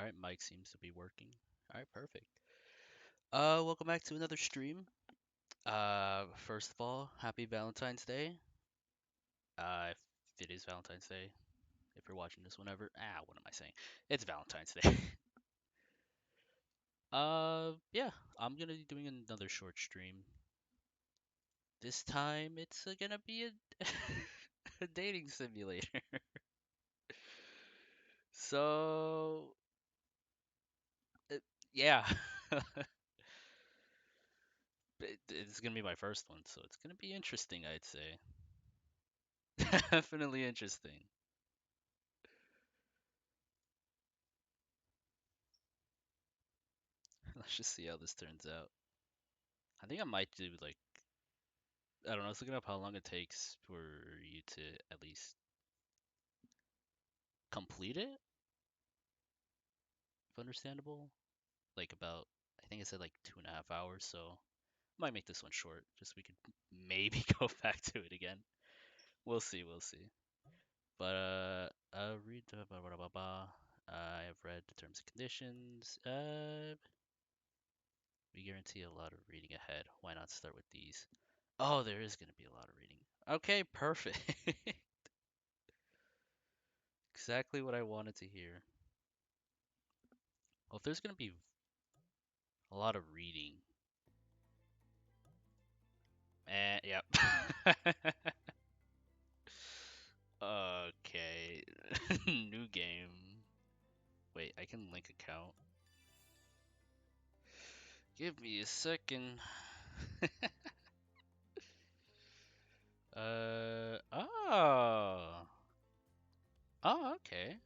All right, mic seems to be working. All right, perfect. Welcome back to another stream. First of all, happy Valentine's Day. If it is Valentine's Day, if you're watching this whenever, what am I saying? It's Valentine's Day. Yeah, I'm gonna be doing another short stream. This time it's gonna be a a dating simulator. So, uh, yeah, it's gonna be my first one, so it's gonna be interesting, I'd say. Definitely interesting. Let's just see how this turns out. I think I might do like I don't know. I was looking up how long it takes for you to at least complete it, if understandable. Like about I think it said like 2.5 hours. So I might make this one short, just so we could maybe go back to it again. We'll see. We'll see. But read the blah, blah, blah, blah. I have read the terms and conditions. We guarantee a lot of reading ahead. Why not start with these? Oh, there is gonna be a lot of reading. Okay, perfect. Exactly what I wanted to hear. Well, if there's gonna be a lot of reading, yep. Okay, new game. Wait, I can link account. Give me a second. Oh, okay.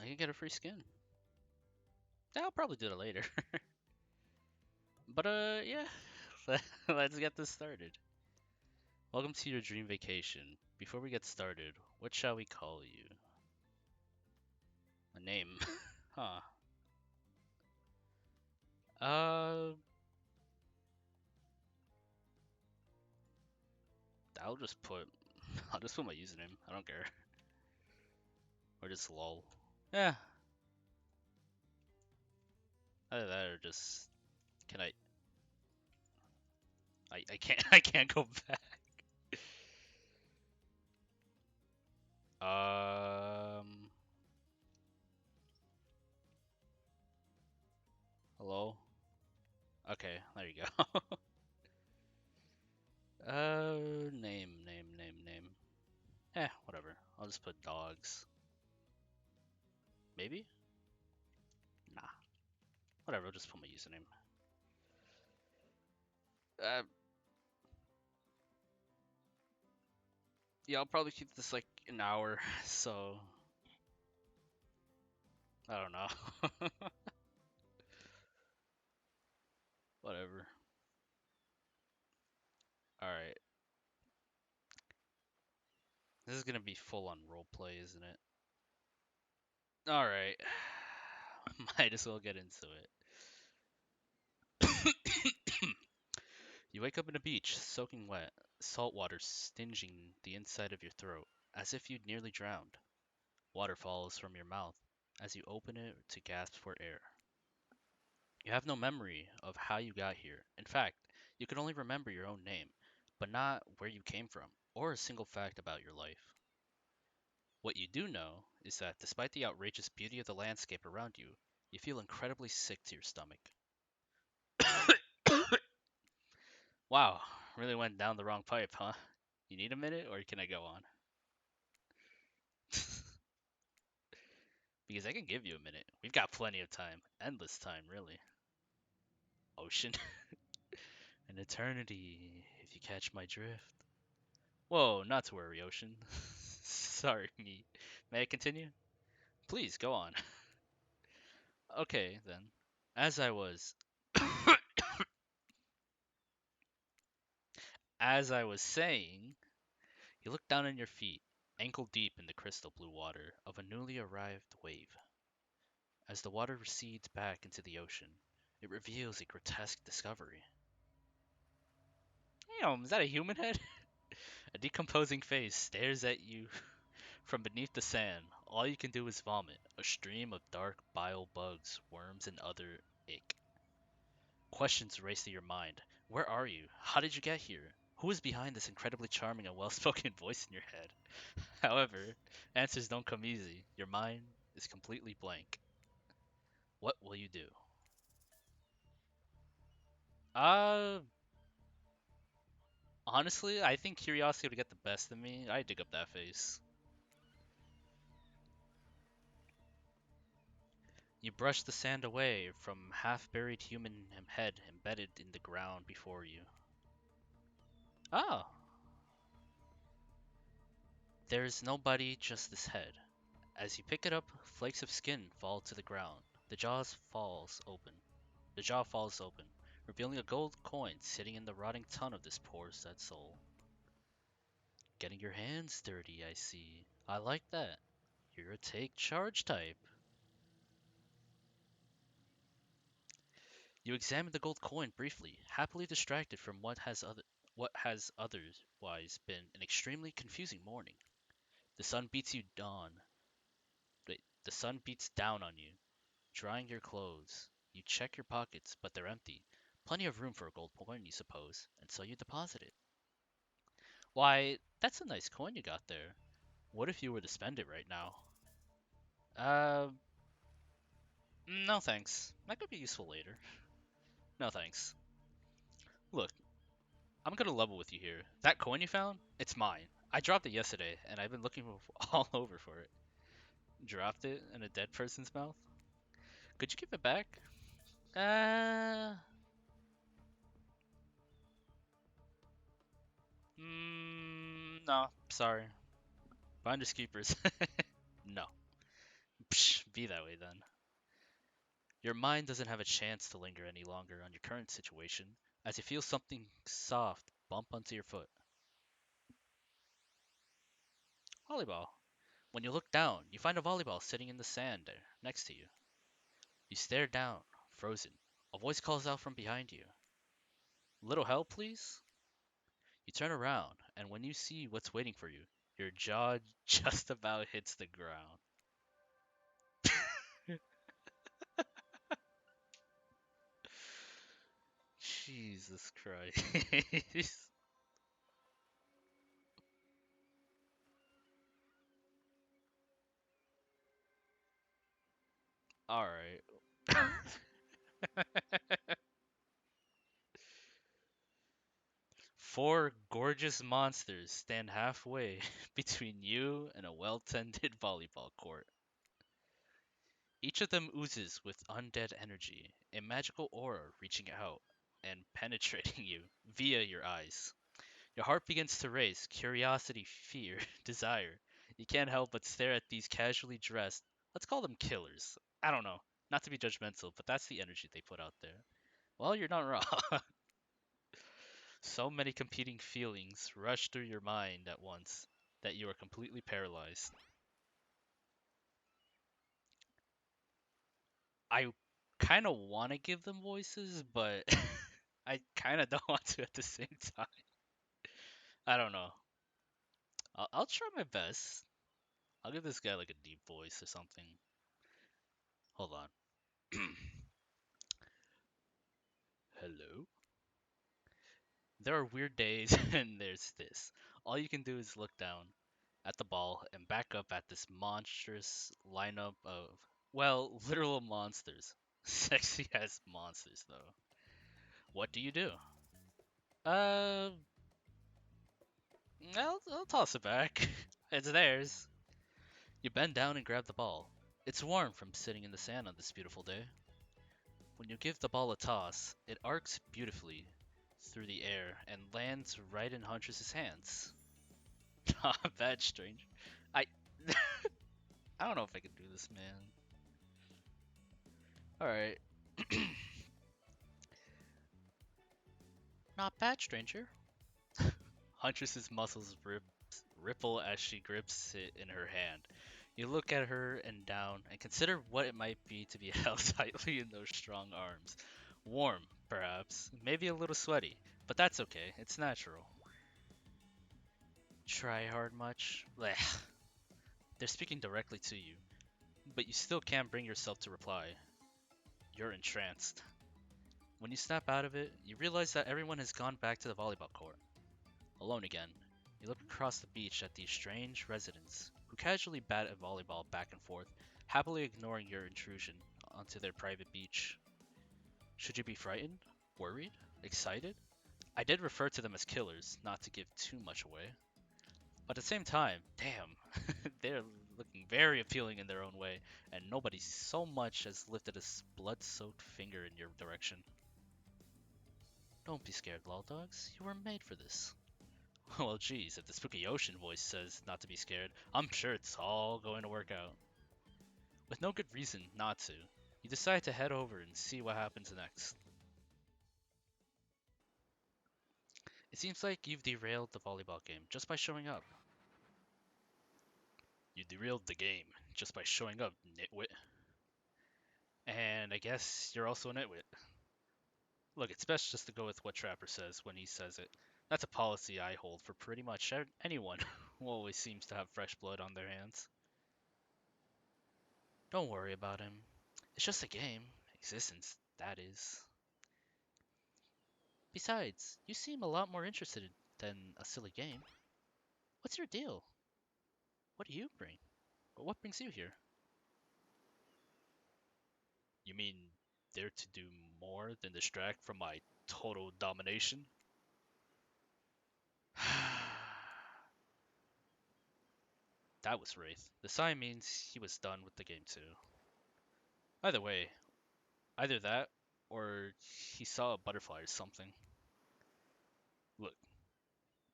I can get a free skin. I'll probably do that later. But yeah, let's get this started. Welcome to your dream vacation. Before we get started, what shall we call you? A name. Huh. Uh, I'll just put I'll just put my username. I don't care. Or just lol. Yeah. Either that or just can I can't I can't go back. Um hello? Okay, there you go. Name. Whatever. I'll just put dogs. Maybe? Nah. Whatever, I'll just put my username. Uh yeah, I'll probably keep this like an hour, so I don't know. Whatever. Alright. This is gonna be full on roleplay, isn't it? Alright. Might as well get into it. You wake up in a beach, soaking wet, salt water stinging the inside of your throat, as if you'd nearly drowned. Water falls from your mouth as you open it to gasp for air. You have no memory of how you got here. In fact, you can only remember your own name, but not where you came from, or a single fact about your life. What you do know is that despite the outrageous beauty of the landscape around you, you feel incredibly sick to your stomach. Wow, really went down the wrong pipe, huh? You need a minute, or can I go on? Because I can give you a minute. We've got plenty of time. Endless time, really. Ocean. An eternity, if you catch my drift. Whoa, not to worry, Ocean. Sorry, me. May I continue? Please, go on. Okay, then. As I was... As I was saying, you look down on your feet, ankle deep in the crystal blue water of a newly arrived wave. As the water recedes back into the ocean, it reveals a grotesque discovery. Damn, is that a human head? A decomposing face stares at you From beneath the sand, all you can do is vomit, a stream of dark bile bugs, worms, and other ick. Questions race through your mind. Where are you? How did you get here? Who is behind this incredibly charming and well-spoken voice in your head? However, answers don't come easy. Your mind is completely blank. What will you do? Uh, Honestly, I think curiosity would get the best of me. I dig up that face. You brush the sand away from half-buried human head embedded in the ground before you. Oh, there's nobody, just this head. As you pick it up, flakes of skin fall to the ground. The jaw falls open, revealing a gold coin sitting in the rotting tongue of this poor sad soul. Getting your hands dirty, I see. I like that. You're a take charge type. You examine the gold coin briefly, happily distracted from what has otherwise been an extremely confusing morning. The sun beats you dawn. The sun beats down on you, drying your clothes. You check your pockets, but they're empty. Plenty of room for a gold coin, you suppose, and so you deposit it. Why, that's a nice coin you got there. What if you were to spend it right now? Uh, no thanks. That could be useful later. No thanks. Look, I'm gonna level with you here. That coin you found, it's mine. I dropped it yesterday, and I've been looking all over for it. Dropped it in a dead person's mouth? Could you give it back? Uh, no, sorry. Finders keepers. No. Psh, be that way then. Your mind doesn't have a chance to linger any longer on your current situation, as you feel something soft bump onto your foot. Volleyball. When you look down, you find a volleyball sitting in the sand there, next to you. You stare down, frozen. A voice calls out from behind you. Little help, please? You turn around, and when you see what's waiting for you, your jaw just about hits the ground. Jesus Christ. Alright. Four gorgeous monsters stand halfway between you and a well tended volleyball court. Each of them oozes with undead energy, a magical aura reaching out and penetrating you via your eyes. Your heart begins to race, curiosity, fear, desire. You can't help but stare at these casually dressed, let's call them killers. I don't know, not to be judgmental, but that's the energy they put out there. Well, you're not wrong. So many competing feelings rush through your mind at once that you are completely paralyzed. I kind of want to give them voices, but I kind of don't want to at the same time. I don't know. I'll try my best. I'll give this guy like a deep voice or something. Hold on. Hello? There are weird days, and there's this. All you can do is look down at the ball and back up at this monstrous lineup of, well, literal monsters. Sexy as monsters, though. What do you do? Uh, I'll toss it back. It's theirs. You bend down and grab the ball. It's warm from sitting in the sand on this beautiful day. When you give the ball a toss, it arcs beautifully through the air and lands right in Huntress's hands. Not bad, stranger. I I don't know if I can do this, man. All right. Not bad, stranger. Huntress's muscles ripple as she grips it in her hand. You look at her and down and consider what it might be to be held tightly in those strong arms. Warm, perhaps, maybe a little sweaty, but that's okay. It's natural. Try hard much? Blech. They're speaking directly to you, but you still can't bring yourself to reply. You're entranced. When you snap out of it, you realize that everyone has gone back to the volleyball court. Alone again, you look across the beach at these strange residents who casually bat a volleyball back and forth, happily ignoring your intrusion onto their private beach. Should you be frightened? Worried? Excited? I did refer to them as killers, not to give too much away. But at the same time, damn, they're looking very appealing in their own way, and nobody so much as lifted a blood-soaked finger in your direction. Don't be scared, lol dogs. You were made for this. Well, geez, if the spooky ocean voice says not to be scared, I'm sure it's all going to work out. With no good reason not to, you decide to head over and see what happens next. It seems like you've derailed the volleyball game just by showing up. You derailed the game just by showing up, nitwit. And I guess you're also a nitwit. Look, it's best just to go with what Trapper says when he says it. That's a policy I hold for pretty much anyone who always seems to have fresh blood on their hands. Don't worry about him. It's just a game. Existence, that is. Besides, you seem a lot more interested than a silly game. What's your deal? What do you bring? Or what brings you here? You mean there to do more than distract from my total domination? That was Wraith. The sign means he was done with the game too. Either way, either that or he saw a butterfly or something. Look,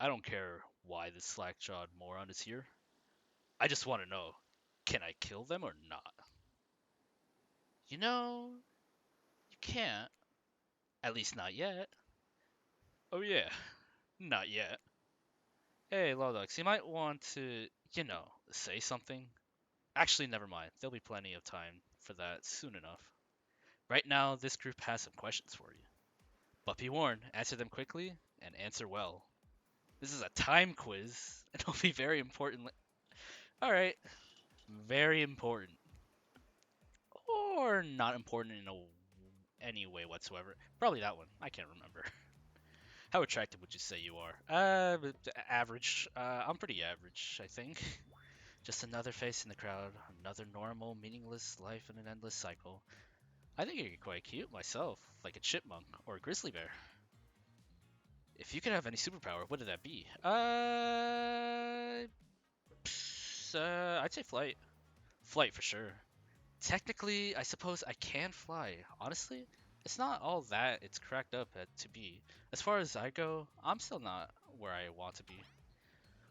I don't care why this slack-jawed moron is here. I just want to know, can I kill them or not? You know, you can't. At least not yet. Oh yeah, not yet. Hey, Lodox, you might want to, say something. Actually, never mind. There'll be plenty of time for that soon enough. Right now, this group has some questions for you. But be warned, answer them quickly and answer well. This is a time quiz, and it'll be very important. Alright, very important. Or not important in any way whatsoever. Probably that one. I can't remember. How attractive would you say you are? Average. I'm pretty average, I think. Just another face in the crowd, another normal, meaningless life in an endless cycle. I think you're quite cute myself, like a chipmunk or a grizzly bear. If you could have any superpower, what would that be? I'd say flight. Flight for sure. Technically, I suppose I can fly. Honestly, it's not all that it's cracked up to be. As far as I go, I'm still not where I want to be.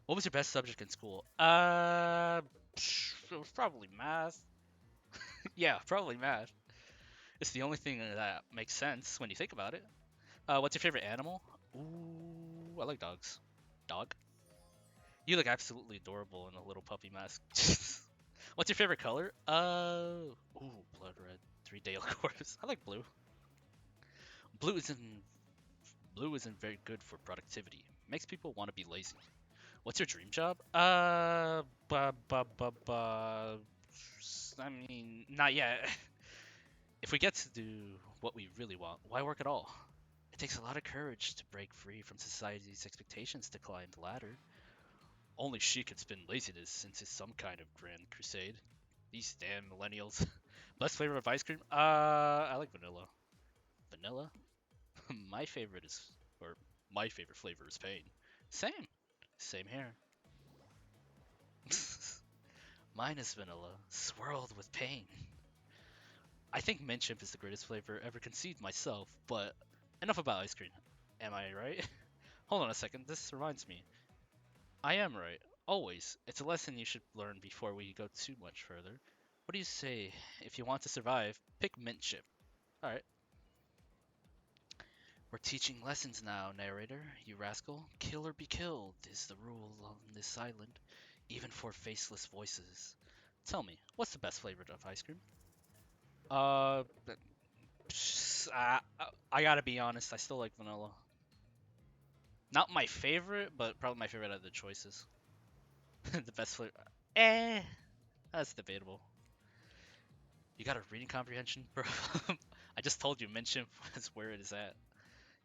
What was your best subject in school? It was probably math. Yeah, probably math. It's the only thing that makes sense when you think about it. What's your favorite animal? Ooh, I like dogs. Dog? You look absolutely adorable in a little puppy mask. What's your favorite color? Blood red. Three-day corpse. I like blue. Blue isn't blue isn't very good for productivity. Makes people want to be lazy. What's your dream job? I mean, not yet. If we get to do what we really want, why work at all? It takes a lot of courage to break free from society's expectations to climb the ladder. Only she could spin laziness into some kind of grand crusade. These damn millennials. Best flavor of ice cream? I like vanilla. Vanilla? My favorite is, or my favorite flavor is pain. Same. Same here. Mine is vanilla, swirled with pain. I think mint chip is the greatest flavor ever conceived myself, but enough about ice cream. Am I right? Hold on a second, this reminds me. I am right. Always. It's a lesson you should learn before we go too much further. What do you say? If you want to survive, pick mint chip. Alright. We're teaching lessons now, narrator, you rascal. Kill or be killed is the rule on this island, even for faceless voices. Tell me, what's the best flavor of ice cream? Uh, I gotta be honest, I still like vanilla. Not my favorite, but probably my favorite out of the choices. The best flavor. Eh. That's debatable. You got a reading comprehension, bro? I just told you mention is where it is at.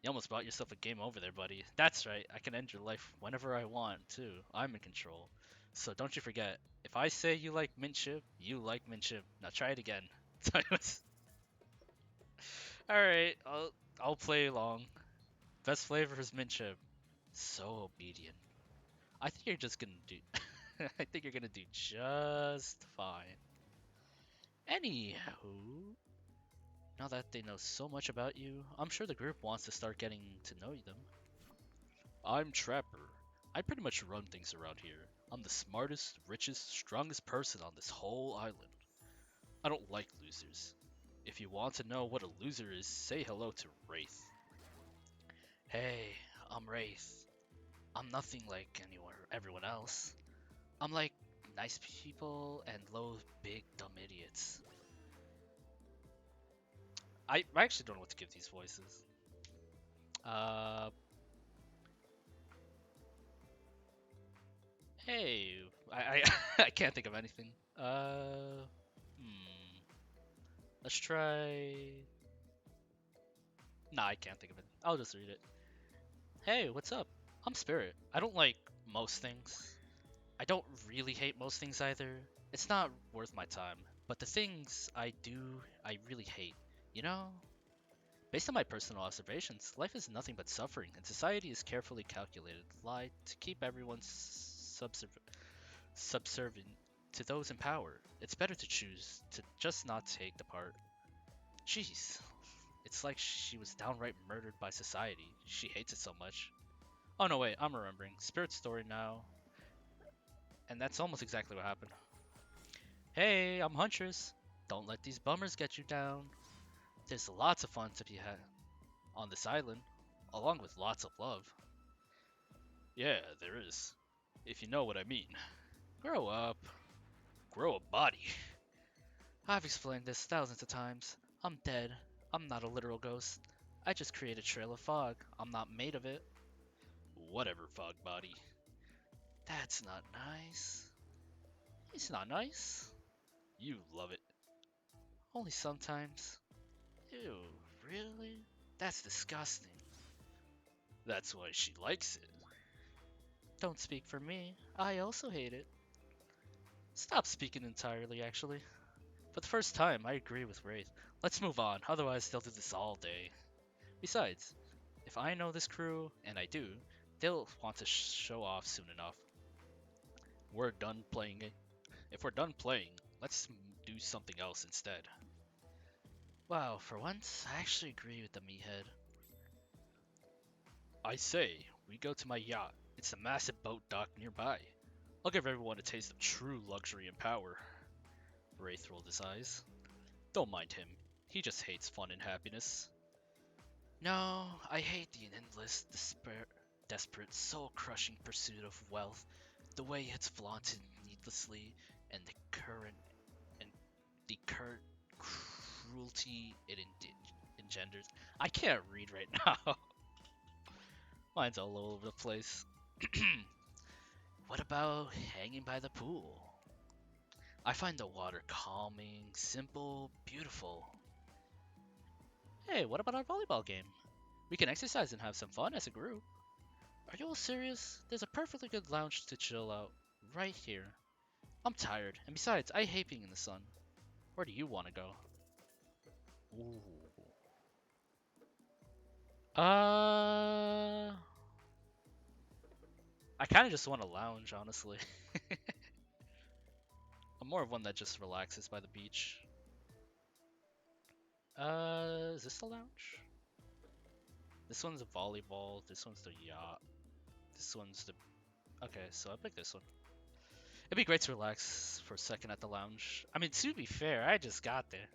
You almost bought yourself a game over there, buddy. That's right, I can end your life whenever I want, too. I'm in control. So don't you forget, if I say you like mint chip, you like mint chip. Now try it again. Alright, I'll play along. Best flavor is mint chip. So obedient. I think you're just gonna do I think you're gonna do just fine. Anywho, now that they know so much about you, I'm sure the group wants to start getting to know them. I'm Trapper. I pretty much run things around here. I'm the smartest, richest, strongest person on this whole island. I don't like losers. If you want to know what a loser is, say hello to Wraith. Hey, I'm Wraith. I'm nothing like everyone else. I'm like nice people and low, big, dumb idiots. I actually don't know what to give these voices. Uh, hey, I can't think of anything. Hmm. Let's try. Nah, I can't think of it. I'll just read it. Hey, what's up? I'm Spirit. I don't like most things. I don't really hate most things either. It's not worth my time. But the things I do, I really hate. You know? Based on my personal observations, life is nothing but suffering, and society is carefully calculated lie to keep everyone subservient to those in power. It's better to choose to just not take the part. Jeez, it's like she was downright murdered by society. She hates it so much. Oh no, wait, I'm remembering. Spirit's story now. And that's almost exactly what happened. Hey, I'm Huntress. Don't let these bummers get you down. There's lots of fun to be had on this island, along with lots of love. Yeah, there is. If you know what I mean. Grow up. Grow a body. I've explained this thousands of times. I'm dead. I'm not a literal ghost. I just create a trail of fog. I'm not made of it. Whatever, fog body. That's not nice. It's not nice. You love it. Only sometimes. Ew, really? That's disgusting. That's why she likes it. Don't speak for me. I also hate it. Stop speaking entirely, actually. For the first time, I agree with Wraith. Let's move on, otherwise they'll do this all day. Besides, if I know this crew, and I do, they'll want to show off soon enough. We're done playing it. If we're done playing, let's do something else instead. Wow, for once, I actually agree with the meathead. I say, we go to my yacht. It's a massive boat dock nearby. I'll give everyone a taste of true luxury and power. Wraith rolled his eyes. Don't mind him. He just hates fun and happiness. No, I hate the endless, desperate, soul-crushing pursuit of wealth, the way it's flaunted needlessly, and and the current cruelty it engenders. I can't read right now. Mine's all over the place. What about hanging by the pool? I find the water calming, simple, beautiful. Hey, what about our volleyball game? We can exercise and have some fun as a group. Are you all serious? There's a perfectly good lounge to chill out right here. I'm tired, and besides, I hate being in the sun. Where do you want to go? Ooh. I kind of just want to lounge, honestly. I'm more of one that just relaxes by the beach. Is this the lounge? This one's a volleyball. This one's the yacht. This one's the. Okay, so I picked this one. It'd be great to relax for a second at the lounge. I mean, to be fair, I just got there.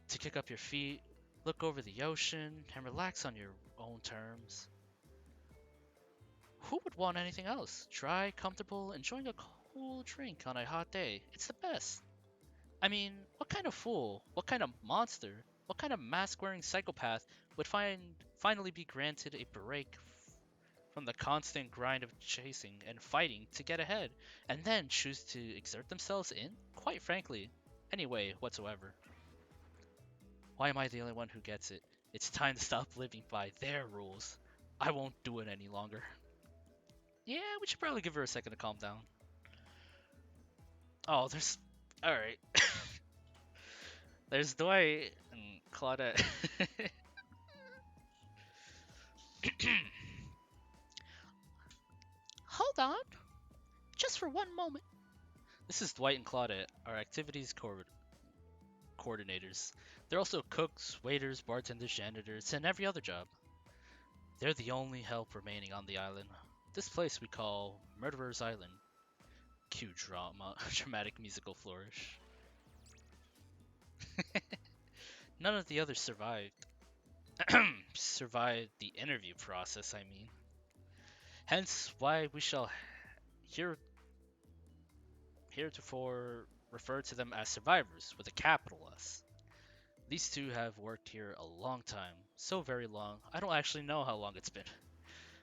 To kick up your feet, look over the ocean, and relax on your own terms. Who would want anything else? Dry, comfortable, enjoying a cool drink on a hot day. It's the best. I mean, what kind of fool, what kind of monster, what kind of mask-wearing psychopath would finally be granted a break from the constant grind of chasing and fighting to get ahead, and then choose to exert themselves in, quite frankly, any way whatsoever. Why am I the only one who gets it? It's time to stop living by their rules. I won't do it any longer. Yeah, we should probably give her a second to calm down. Oh, there's. Alright. There's Dwight and Claudette. Hold on, just for one moment. This is Dwight and Claudette, our activities coordinators. They're also cooks, waiters, bartenders, janitors, and every other job. They're the only help remaining on the island. This place we call Murderer's Island. Cue drama, dramatic musical flourish. None of the others survived. Survived the interview process, I mean. Hence why we shall here heretofore refer to them as survivors with a capital S. These two have worked here a long time, so very long, I don't actually know how long it's been.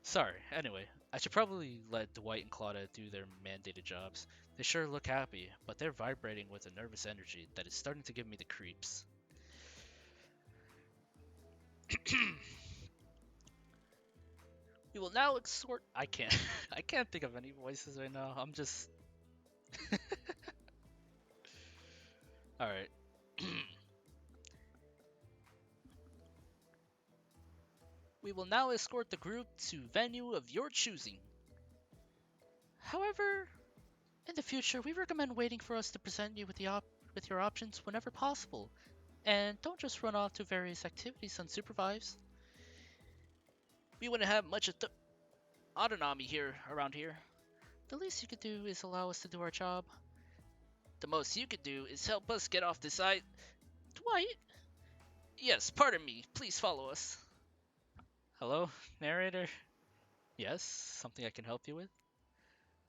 Sorry, anyway, I should probably let Dwight and Claudia do their mandated jobs. They sure look happy, but they're vibrating with a nervous energy that is starting to give me the creeps. We will now exhort. I can't. I can't think of any voices right now. I'm just. Alright. We will now escort the group to venue of your choosing. However, in the future, we recommend waiting for us to present you with with your options whenever possible, and don't just run off to various activities unsupervised. We wouldn't have much autonomy here around here. The least you could do is allow us to do our job. The most you could do is help us get off this island. Dwight? Yes, pardon me. Please follow us. Hello, narrator? Yes, something I can help you with?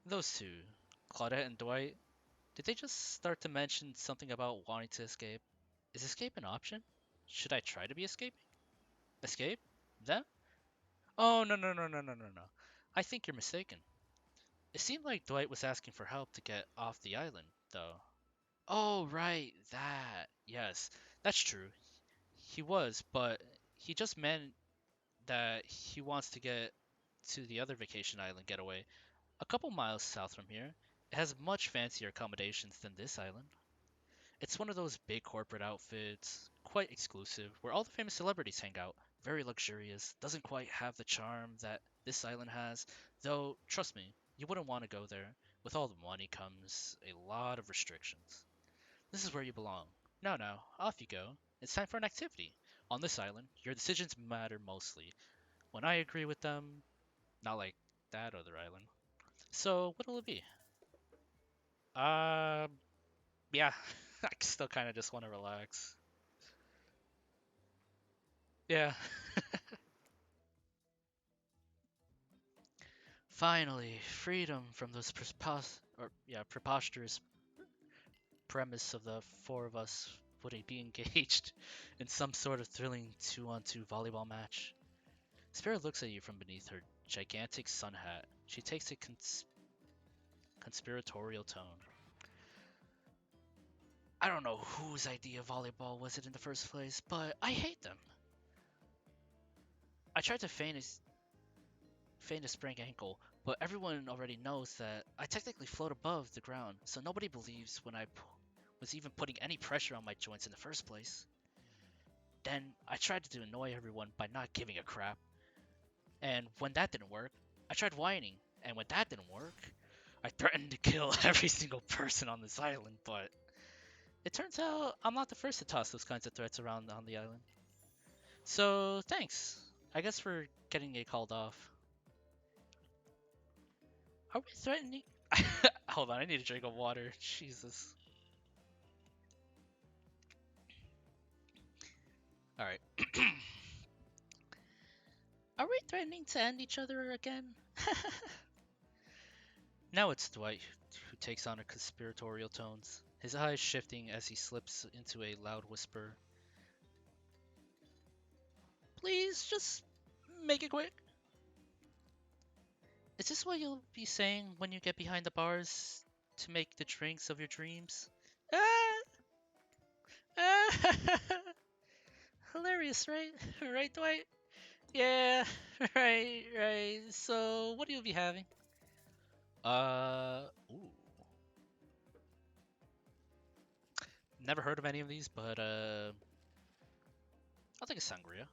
Those two, Claudette and Dwight, did they just start to mention something about wanting to escape? Is escape an option? Should I try to be escaping? Escape? Them? Oh, no, no, no, no, no, no, no. I think you're mistaken. It seemed like Dwight was asking for help to get off the island, though. Oh, right, that. Yes, that's true. He was, but he just meant that he wants to get to the other vacation island getaway, a couple miles south from here. It has much fancier accommodations than this island. It's one of those big corporate outfits, quite exclusive, where all the famous celebrities hang out. Very luxurious, doesn't quite have the charm that this island has, though, trust me, you wouldn't want to go there. With all the money comes a lot of restrictions. This is where you belong. Now, off you go. It's time for an activity. On this island, your decisions matter mostly. When I agree with them, not like that other island. So, what'll it be? Uh, yeah, I still kind of just want to relax. Yeah. Finally, freedom from those preposterous premise of the four of us would be engaged in some sort of thrilling two-on-two volleyball match. Spirit looks at you from beneath her gigantic sun hat. She takes a conspiratorial tone. I don't know whose idea volleyball was it in the first place, but I hate them. I tried to feign a sprained ankle, but everyone already knows that I technically float above the ground, so nobody believes when I was even putting any pressure on my joints in the first place. Then I tried to annoy everyone by not giving a crap, and when that didn't work, I tried whining, and when that didn't work, I threatened to kill every single person on this island, but it turns out I'm not the first to toss those kinds of threats around on the island. So, thanks. I guess for getting it called off. Are we threatening? Hold on, I need a drink of water. Jesus. Alright. Are we threatening to end each other again? Now it's Dwight who takes on her conspiratorial tones, his eyes shifting as he slips into a loud whisper. Please, just make it quick. Is this what you'll be saying when you get behind the bars to make the drinks of your dreams? Ah! Ah! Hilarious, right? Right, Dwight? Yeah, right. So, what do you be having? Ooh. Never heard of any of these, but I'll take a sangria.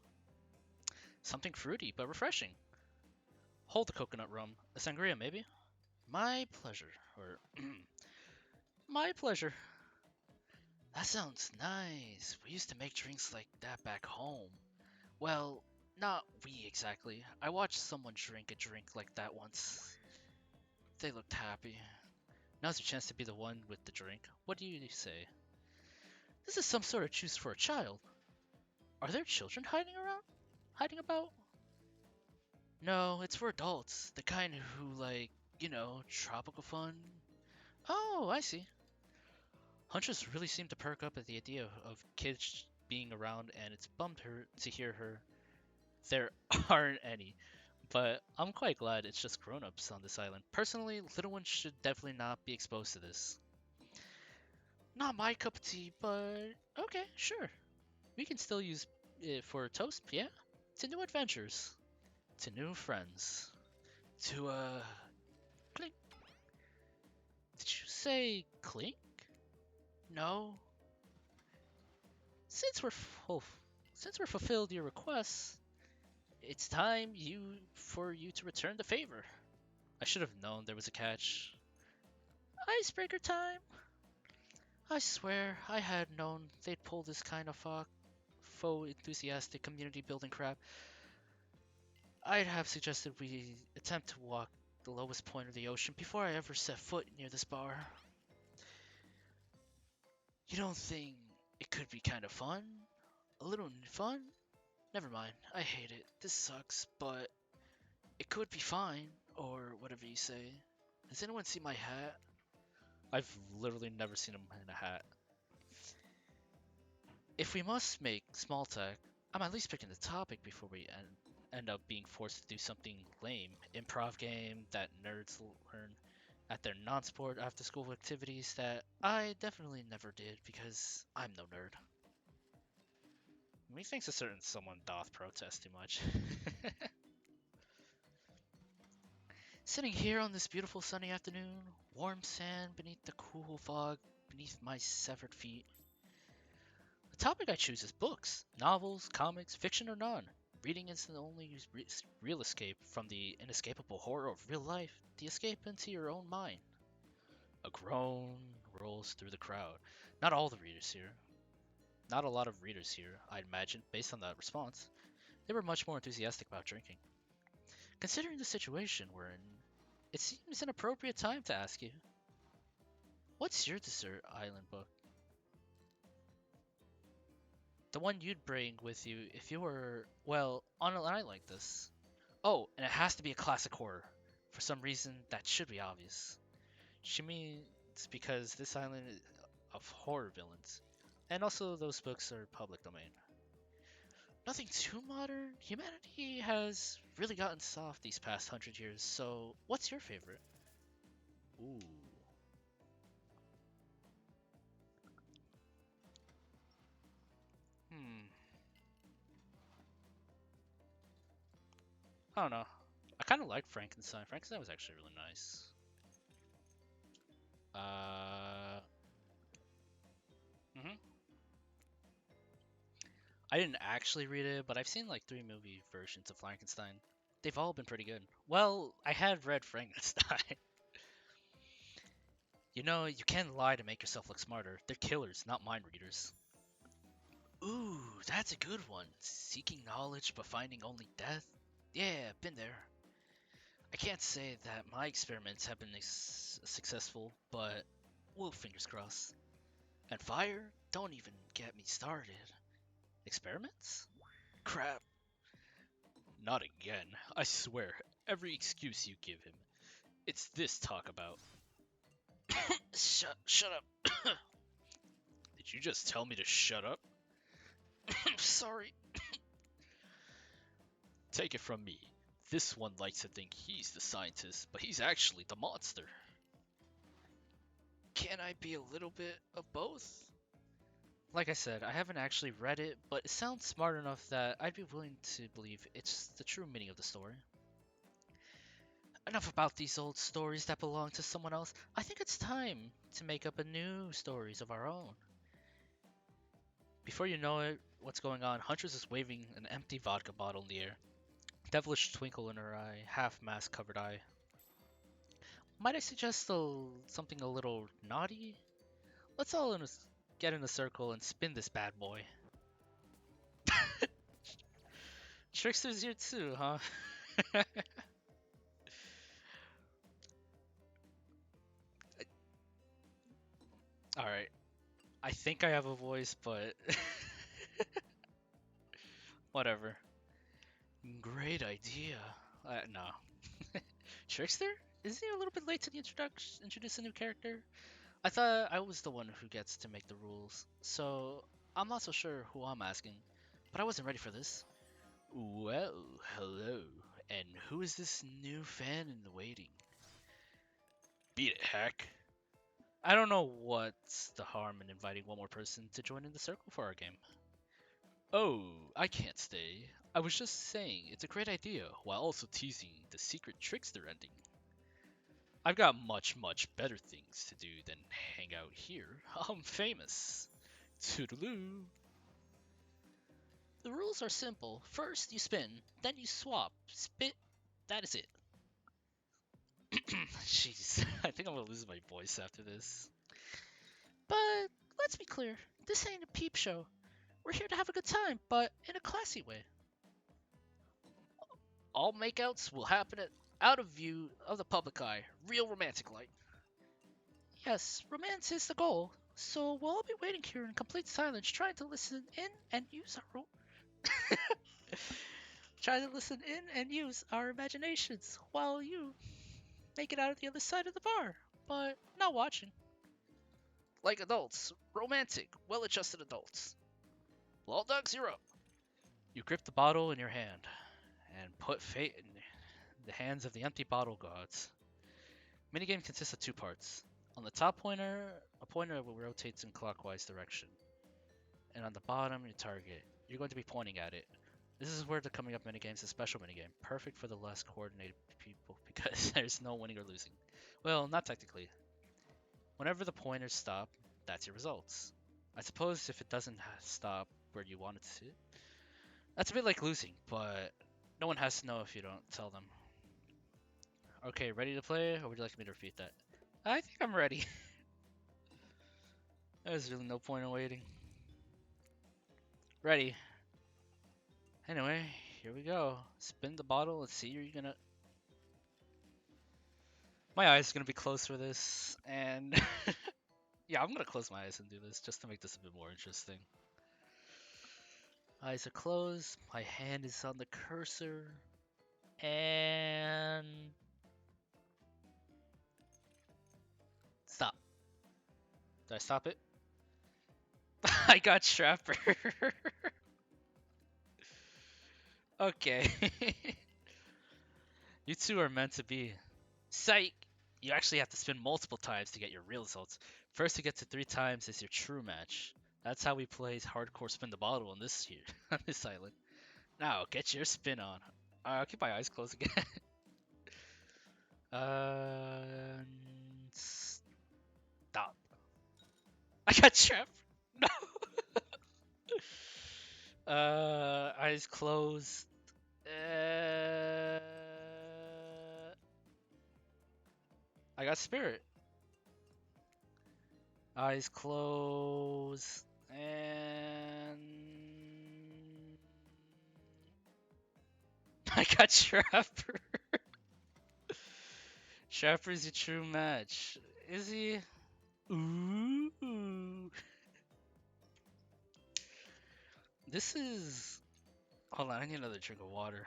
Something fruity but refreshing. Hold the coconut rum. A sangria, maybe? My pleasure. Or, my pleasure. That sounds nice. We used to make drinks like that back home. Well, not we exactly. I watched someone drink a drink like that once. They looked happy. Now's your chance to be the one with the drink. What do you say? This is some sort of juice for a child. Are there children hiding around? Hiding about? No, it's for adults. The kind who like, tropical fun. Oh, I see. Huntress really seemed to perk up at the idea of kids being around, and it's bummed her to hear her. There aren't any, but I'm quite glad it's just grown-ups on this island. Personally, little ones should definitely not be exposed to this. Not my cup of tea, but okay, sure. We can still use it for a toast, yeah? To new adventures, to new friends, to clink. Did you say clink? No. Since we're full, since we're fulfilled your requests, it's time for you to return the favor. I should have known there was a catch. Icebreaker time. I swear, I had known they'd pull this kind of faux enthusiastic community building crap. I'd have suggested we attempt to walk the lowest point of the ocean before I ever set foot near this bar. You don't think it could be kind of fun? A little fun? Never mind, I hate it. This sucks, but it could be fine, or whatever you say. Has anyone seen my hat? I've literally never seen him in a hat. If we must make small talk, I'm at least picking the topic before we end up being forced to do something lame. Improv game that nerds learn at their non-sport after-school activities that I definitely never did because I'm no nerd. Methinks a certain someone doth protest too much. Sitting here on this beautiful sunny afternoon, warm sand beneath the cool fog beneath my severed feet. The topic I choose is books, novels, comics, fiction or none. Reading is the only real escape from the inescapable horror of real life, the escape into your own mind. A groan rolls through the crowd. Not all the readers here. Not a lot of readers here, I'd imagine, based on that response. They were much more enthusiastic about drinking. Considering the situation we're in, it seems an appropriate time to ask you, what's your desert island book? The one you'd bring with you if you were, well, on an island like this. Oh, and it has to be a classic horror. For some reason, that should be obvious. She means because this island is of horror villains. And also, those books are public domain. Nothing too modern. Humanity has really gotten soft these past 100 years, so what's your favorite? Ooh. Hmm. I don't know. I kind of liked Frankenstein. Frankenstein was actually really nice. Uh. Mhm. I didn't actually read it, but I've seen like 3 movie versions of Frankenstein. They've all been pretty good. Well, I had read Frankenstein. You can't lie to make yourself look smarter. They're killers, not mind readers. Ooh, that's a good one. Seeking knowledge but finding only death? Yeah, been there. I can't say that my experiments have been successful, but well, fingers crossed. And fire? Don't even get me started. Experiments? Crap. Not again. I swear, every excuse you give him, it's this talk about. Shut up. Did you just tell me to shut up? Sorry. Take it from me. This one likes to think he's the scientist, but he's actually the monster. Can I be a little bit of both? Like I said, I haven't actually read it, but it sounds smart enough that I'd be willing to believe it's the true meaning of the story. Enough about these old stories that belong to someone else. I think it's time to make up a new stories of our own. Before you know it, what's going on? Huntress is waving an empty vodka bottle in the air. Devilish twinkle in her eye, half mask covered eye. Might I suggest something a little naughty? Let's all get in a circle and spin this bad boy. Trickster's here too, huh? Alright, I think I have a voice, but whatever. Great idea. No. Trickster? Is he a little bit late to the introduce a new character? I thought I was the one who gets to make the rules, so I'm not so sure who I'm asking, but I wasn't ready for this. Well, hello, and who is this new fan in the waiting? Beat it, heck. I don't know what's the harm in inviting one more person to join in the circle for our game. Oh, I can't stay. I was just saying it's a great idea while also teasing the secret trickster ending. I've got much better things to do than hang out here. I'm famous. Toodaloo. The rules are simple. First you spin, then you swap. Spit, that is it. Jeez, I think I'm gonna lose my voice after this. But let's be clear, this ain't a peep show. We're here to have a good time, but in a classy way. All makeouts will happen out of view of the public eye, real romantic like. Yes, romance is the goal, so we'll all be waiting here in complete silence, trying to listen in and use our trying to listen in and use our imaginations while you make it out of the other side of the bar, but not watching. Like adults, romantic, well-adjusted adults. Law Dog Zero. You grip the bottle in your hand and put fate in the hands of the empty bottle gods. Minigame consists of two parts. On the top pointer, a pointer will rotate in clockwise direction. And on the bottom, your target. You're going to be pointing at it. This is where the coming up minigame is a special minigame, perfect for the less coordinated people because there's no winning or losing. Well, not technically. Whenever the pointers stop, that's your results. I suppose if it doesn't stop where you want it to, that's a bit like losing, but no one has to know if you don't tell them. Okay, ready to play, or would you like me to repeat that? I think I'm ready. There's really no point in waiting. Ready. Anyway, here we go. Spin the bottle. Let's see. Are you gonna? My eyes are gonna be closed for this, and yeah, I'm gonna close my eyes and do this just to make this a bit more interesting. Eyes are closed. My hand is on the cursor, and stop. Did I stop it? I got Trapper. Okay. You two are meant to be. Psych! You actually have to spin multiple times to get your real results. First to get to 3 times is your true match. That's how we play hardcore spin the bottle on this here, on this island. Now, get your spin on. I'll keep my eyes closed again. uh, Stop. I got trapped. No. Eyes closed. Uh, I got spirit. Eyes closed. And I got Trapper. Trapper's your true match. Is he? Ooh. This is. Hold on, I need another drink of water.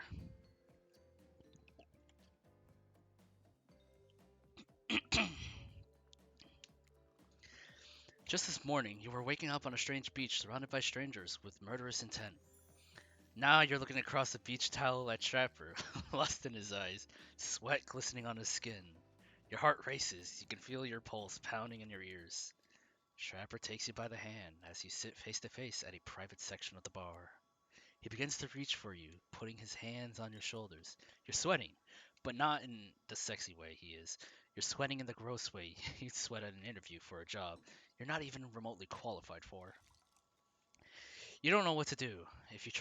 Just this morning, you were waking up on a strange beach surrounded by strangers with murderous intent. Now you're looking across the beach towel at Trapper, lust in his eyes, sweat glistening on his skin. Your heart races. You can feel your pulse pounding in your ears. Trapper takes you by the hand as you sit face to face at a private section of the bar. He begins to reach for you, putting his hands on your shoulders. You're sweating, but not in the sexy way he is. You're sweating in the gross way you'd sweat at an interview for a job you're not even remotely qualified for. You don't know what to do. If you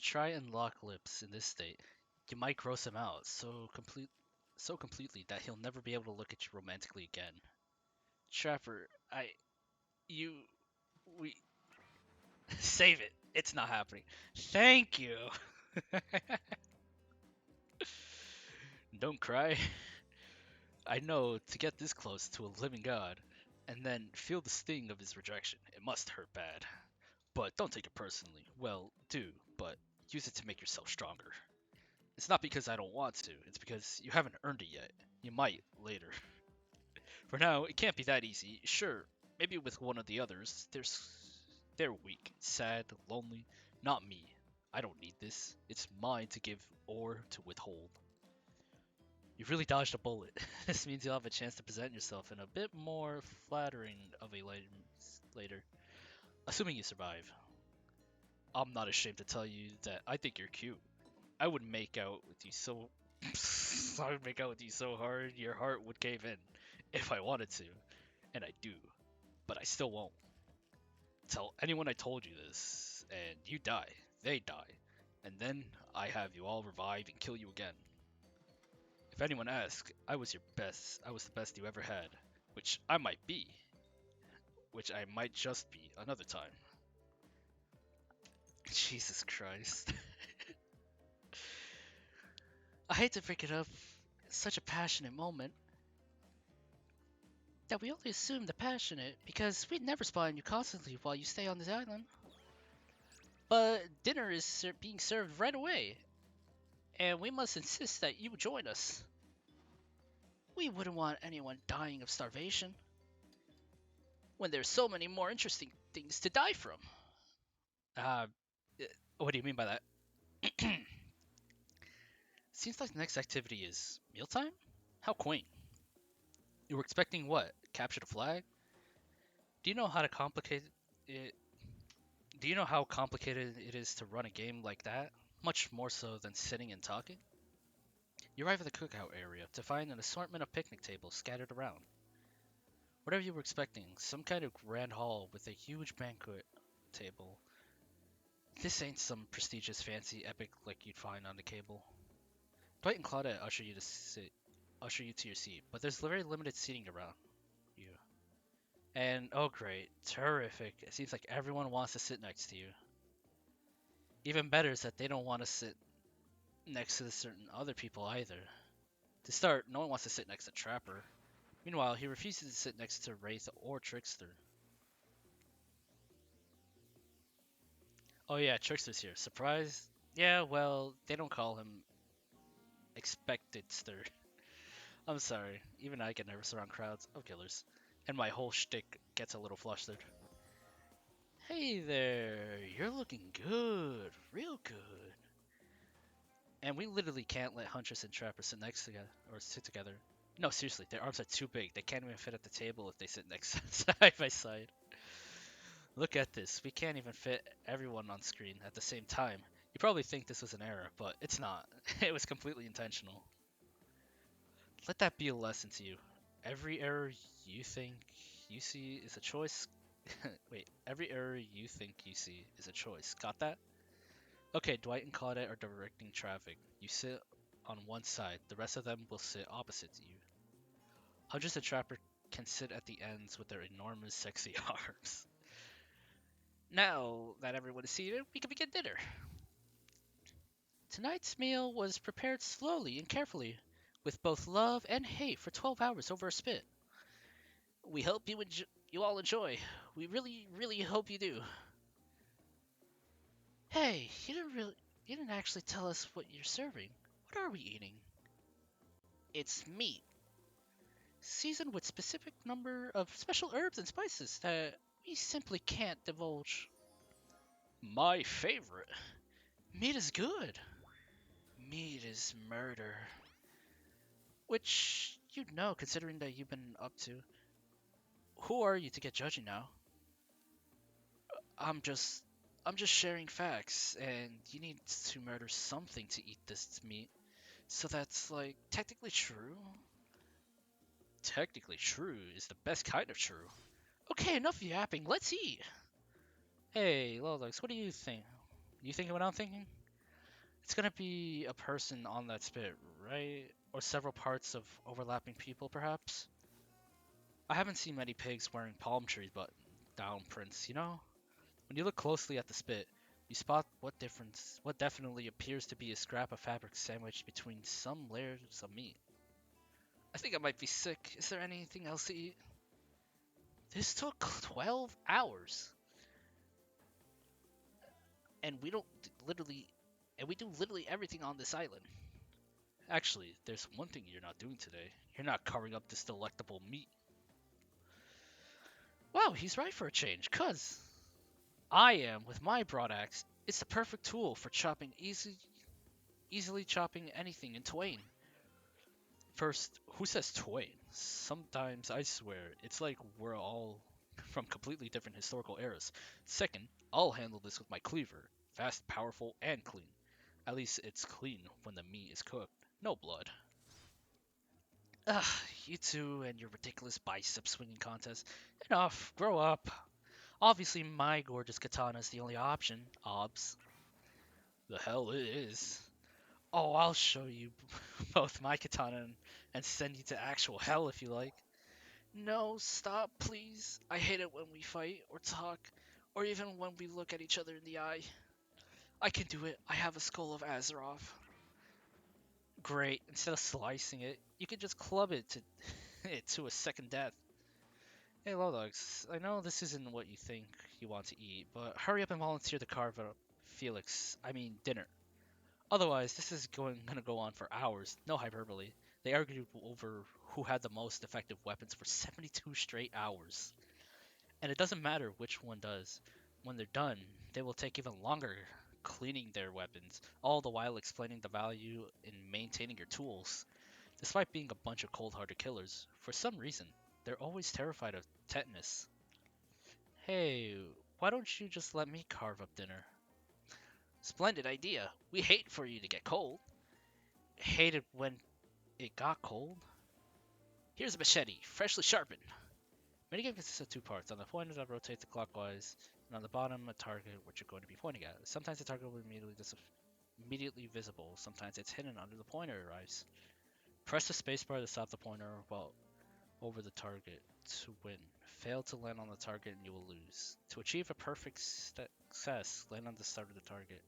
try and lock lips in this state, you might gross him out so completely that he'll never be able to look at you romantically again. Trapper, you, we, save it. It's not happening. Thank you. Don't cry. I know to get this close to a living god, and then feel the sting of his rejection, it must hurt bad. But don't take it personally. Well, do, but use it to make yourself stronger. It's not because I don't want to, it's because you haven't earned it yet. You might later. For now, it can't be that easy. Sure, maybe with one of the others, they're weak, sad, lonely. Not me. I don't need this. It's mine to give or to withhold. You've really dodged a bullet. This means you'll have a chance to present yourself in a bit more flattering of a light later. Assuming you survive. I'm not ashamed to tell you that I think you're cute. I would make out with you so I would make out with you so hard your heart would cave in if I wanted to, and I do, but I still won't. Tell anyone I told you this, and you die. They die. And then I have you all revive and kill you again. If anyone asks, I was your best. I was the best you ever had, which I might be, which I might just be another time. Jesus Christ. I hate to break it up. It's such a passionate moment that we only assume the passionate because we'd never spy on you constantly while you stay on this island. But dinner is being served right away, and we must insist that you join us. We wouldn't want anyone dying of starvation when there's so many more interesting things to die from. Uh, what do you mean by that? Seems like the next activity is mealtime? How quaint. You were expecting what? Capture the flag? Do you know how to complicate it? Do you know how complicated it is to run a game like that? Much more so than sitting and talking? You arrive at the cookout area to find an assortment of picnic tables scattered around. Whatever you were expecting, some kind of grand hall with a huge banquet table. This ain't some prestigious fancy epic like you'd find on the cable. Dwight and Claudette usher you to your seat, but there's very limited seating around you. And oh great, terrific. It seems like everyone wants to sit next to you. Even better is that they don't want to sit next to certain other people either. To start, no one wants to sit next to Trapper. Meanwhile, he refuses to sit next to Wraith or Trickster. Oh yeah, Trickster's here. Surprise? Yeah, well, they don't call him Expectedster. I'm sorry, even I get nervous around crowds of killers. And my whole shtick gets a little flustered. Hey there, you're looking good, real good. And we literally can't let Huntress and Trapper sit next together or sit together. No, seriously, their arms are too big. They can't even fit at the table if they sit next side by side. Look at this. We can't even fit everyone on screen at the same time. You probably think this was an error, but it's not. It was completely intentional. Let that be a lesson to you. Every error you think you see is a choice. Wait, every error you think you see is a choice. Got that? Okay, Dwight and Claudette are directing traffic. You sit on one side, the rest of them will sit opposite to you. Hundreds of Trapper can sit at the ends with their enormous sexy arms. Now that everyone is seated, we can begin dinner. Tonight's meal was prepared slowly and carefully, with both love and hate for 12 hours over a spit. We hope you all enjoy. We really hope you do. Hey, you didn't actually tell us what you're serving. What are we eating? It's meat, seasoned with specific number of special herbs and spices that we simply can't divulge. My favorite. Meat is good. Meat is murder. Which you'd know considering that you've been up to. Who are you to get judgy now? I'm just I'm just sharing facts and you need to murder something to eat this meat. So that's like technically true. Technically true is the best kind of true. Okay, enough yapping. Let's eat. Hey, Lolix, what do you think? You thinking what I'm thinking? It's gonna be a person on that spit, right? Or several parts of overlapping people, perhaps? I haven't seen many pigs wearing palm trees but down prints, you know? When you look closely at the spit, you spot what definitely appears to be a scrap of fabric sandwiched between some layers of meat. I think I might be sick. Is there anything else to eat? This took 12 hours, and literally, we do literally everything on this island. Actually, there's one thing you're not doing today. You're not carving up this delectable meat. Wow, he's right for a change, cuz I am with my broad axe. It's the perfect tool for easily chopping anything in twain. First, who says twain? Sometimes I swear it's like we're all from completely different historical eras. Second, I'll handle this with my cleaver. Fast, powerful, and clean. At least it's clean when the meat is cooked. No blood. Ugh, you two and your ridiculous bicep swinging contest. Enough, grow up. Obviously, my gorgeous katana is the only option, obs. The hell it is. Oh, I'll show you both my katana and send you to actual hell if you like. No, stop, please. I hate it when we fight or talk, or even when we look at each other in the eye. I can do it. I have a skull of Azeroth. Great. Instead of slicing it, you can just club it to it to a second death. Hey, Lodox, I know this isn't what you think you want to eat, but hurry up and volunteer to carve up dinner. Otherwise, this is gonna go on for hours. No hyperbole. They argued over who had the most effective weapons for 72 straight hours. And it doesn't matter which one does. When they're done, they will take even longer cleaning their weapons, all the while explaining the value in maintaining your tools. Despite being a bunch of cold-hearted killers, for some reason, they're always terrified of tetanus. Hey, why don't you just let me carve up dinner? Splendid idea. We hate for you to get cold. Hated when it got cold. Here's a machete, freshly sharpened. Minigame consists of two parts. On the pointer that rotates clockwise, and on the bottom a target which you're going to be pointing at. Sometimes the target will be immediately visible. Sometimes it's hidden under the pointer arrives. Press the spacebar to stop the pointer while over the target to win. Fail to land on the target and you will lose. To achieve a perfect success, land on the start of the target,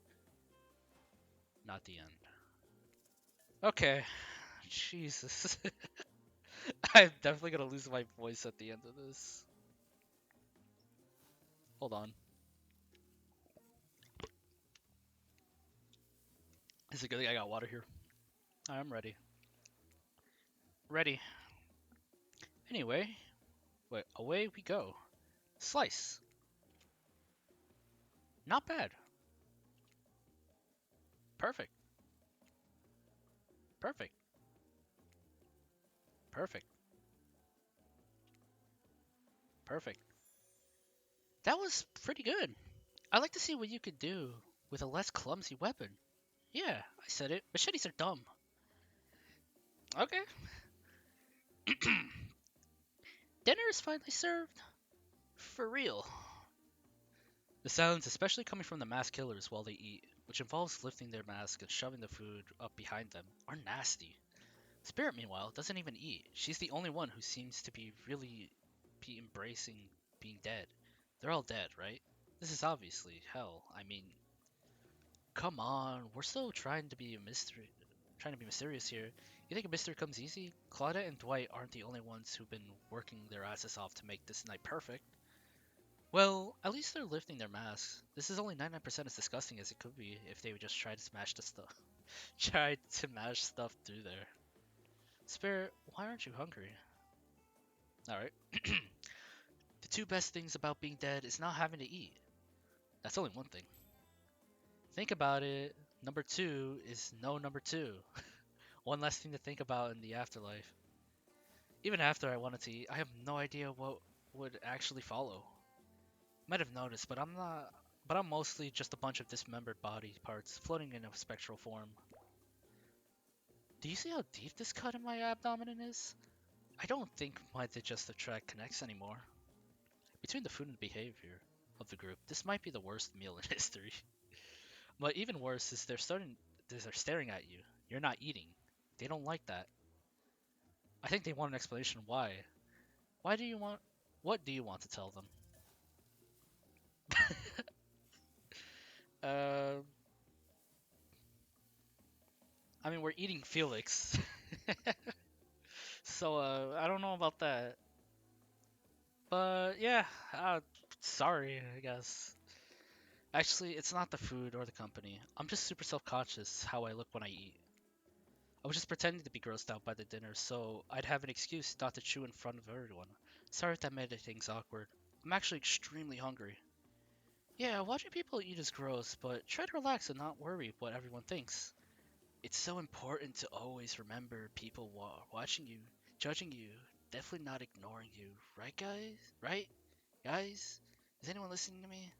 not the end. Okay, Jesus. I'm definitely gonna lose my voice at the end of this. Hold on. Is it good thing I got water here? I'm ready. Ready. Anyway, wait, away we go. Slice. Not bad. Perfect. Perfect. Perfect. Perfect. That was pretty good. I'd like to see what you could do with a less clumsy weapon. Yeah, I said it. Machetes are dumb. Okay. Dinner is finally served. For real. The sounds, especially coming from the masked killers while they eat, which involves lifting their mask and shoving the food up behind them, are nasty. Spirit, meanwhile, doesn't even eat. She's the only one who seems to be embracing being dead. They're all dead, right? This is obviously hell. I mean, come on, we're still trying to be mysterious here. You think a mystery comes easy? Claudette and Dwight aren't the only ones who've been working their asses off to make this night perfect. Well, at least they're lifting their masks. This is only 99% as disgusting as it could be if they would just try to smash the stuff. Try to mash stuff through there. Spirit, why aren't you hungry? Alright. The two best things about being dead is not having to eat. That's only one thing. Think about it. Number two is no number two. One less thing to think about in the afterlife. Even after I wanted to eat, I have no idea what would actually follow. Might have noticed, but I'm not. But I'm mostly just a bunch of dismembered body parts floating in a spectral form. Do you see how deep this cut in my abdomen is? I don't think my digestive tract connects anymore. Between the food and behavior of the group, this might be the worst meal in history. But even worse is they're staring at you. You're not eating. They don't like that. I think they want an explanation why. Why do you want what do you want to tell them? uh I mean we're eating Felix. So I don't know about that. But yeah, sorry, I guess. Actually, it's not the food or the company. I'm just super self-conscious how I look when I eat. I was just pretending to be grossed out by the dinner, so I'd have an excuse not to chew in front of everyone. Sorry if that made things awkward. I'm actually extremely hungry. Yeah, watching people eat is gross, but try to relax and not worry what everyone thinks. It's so important to always remember people watching you, judging you, definitely not ignoring you. Right, guys? Right? Guys? Is anyone listening to me?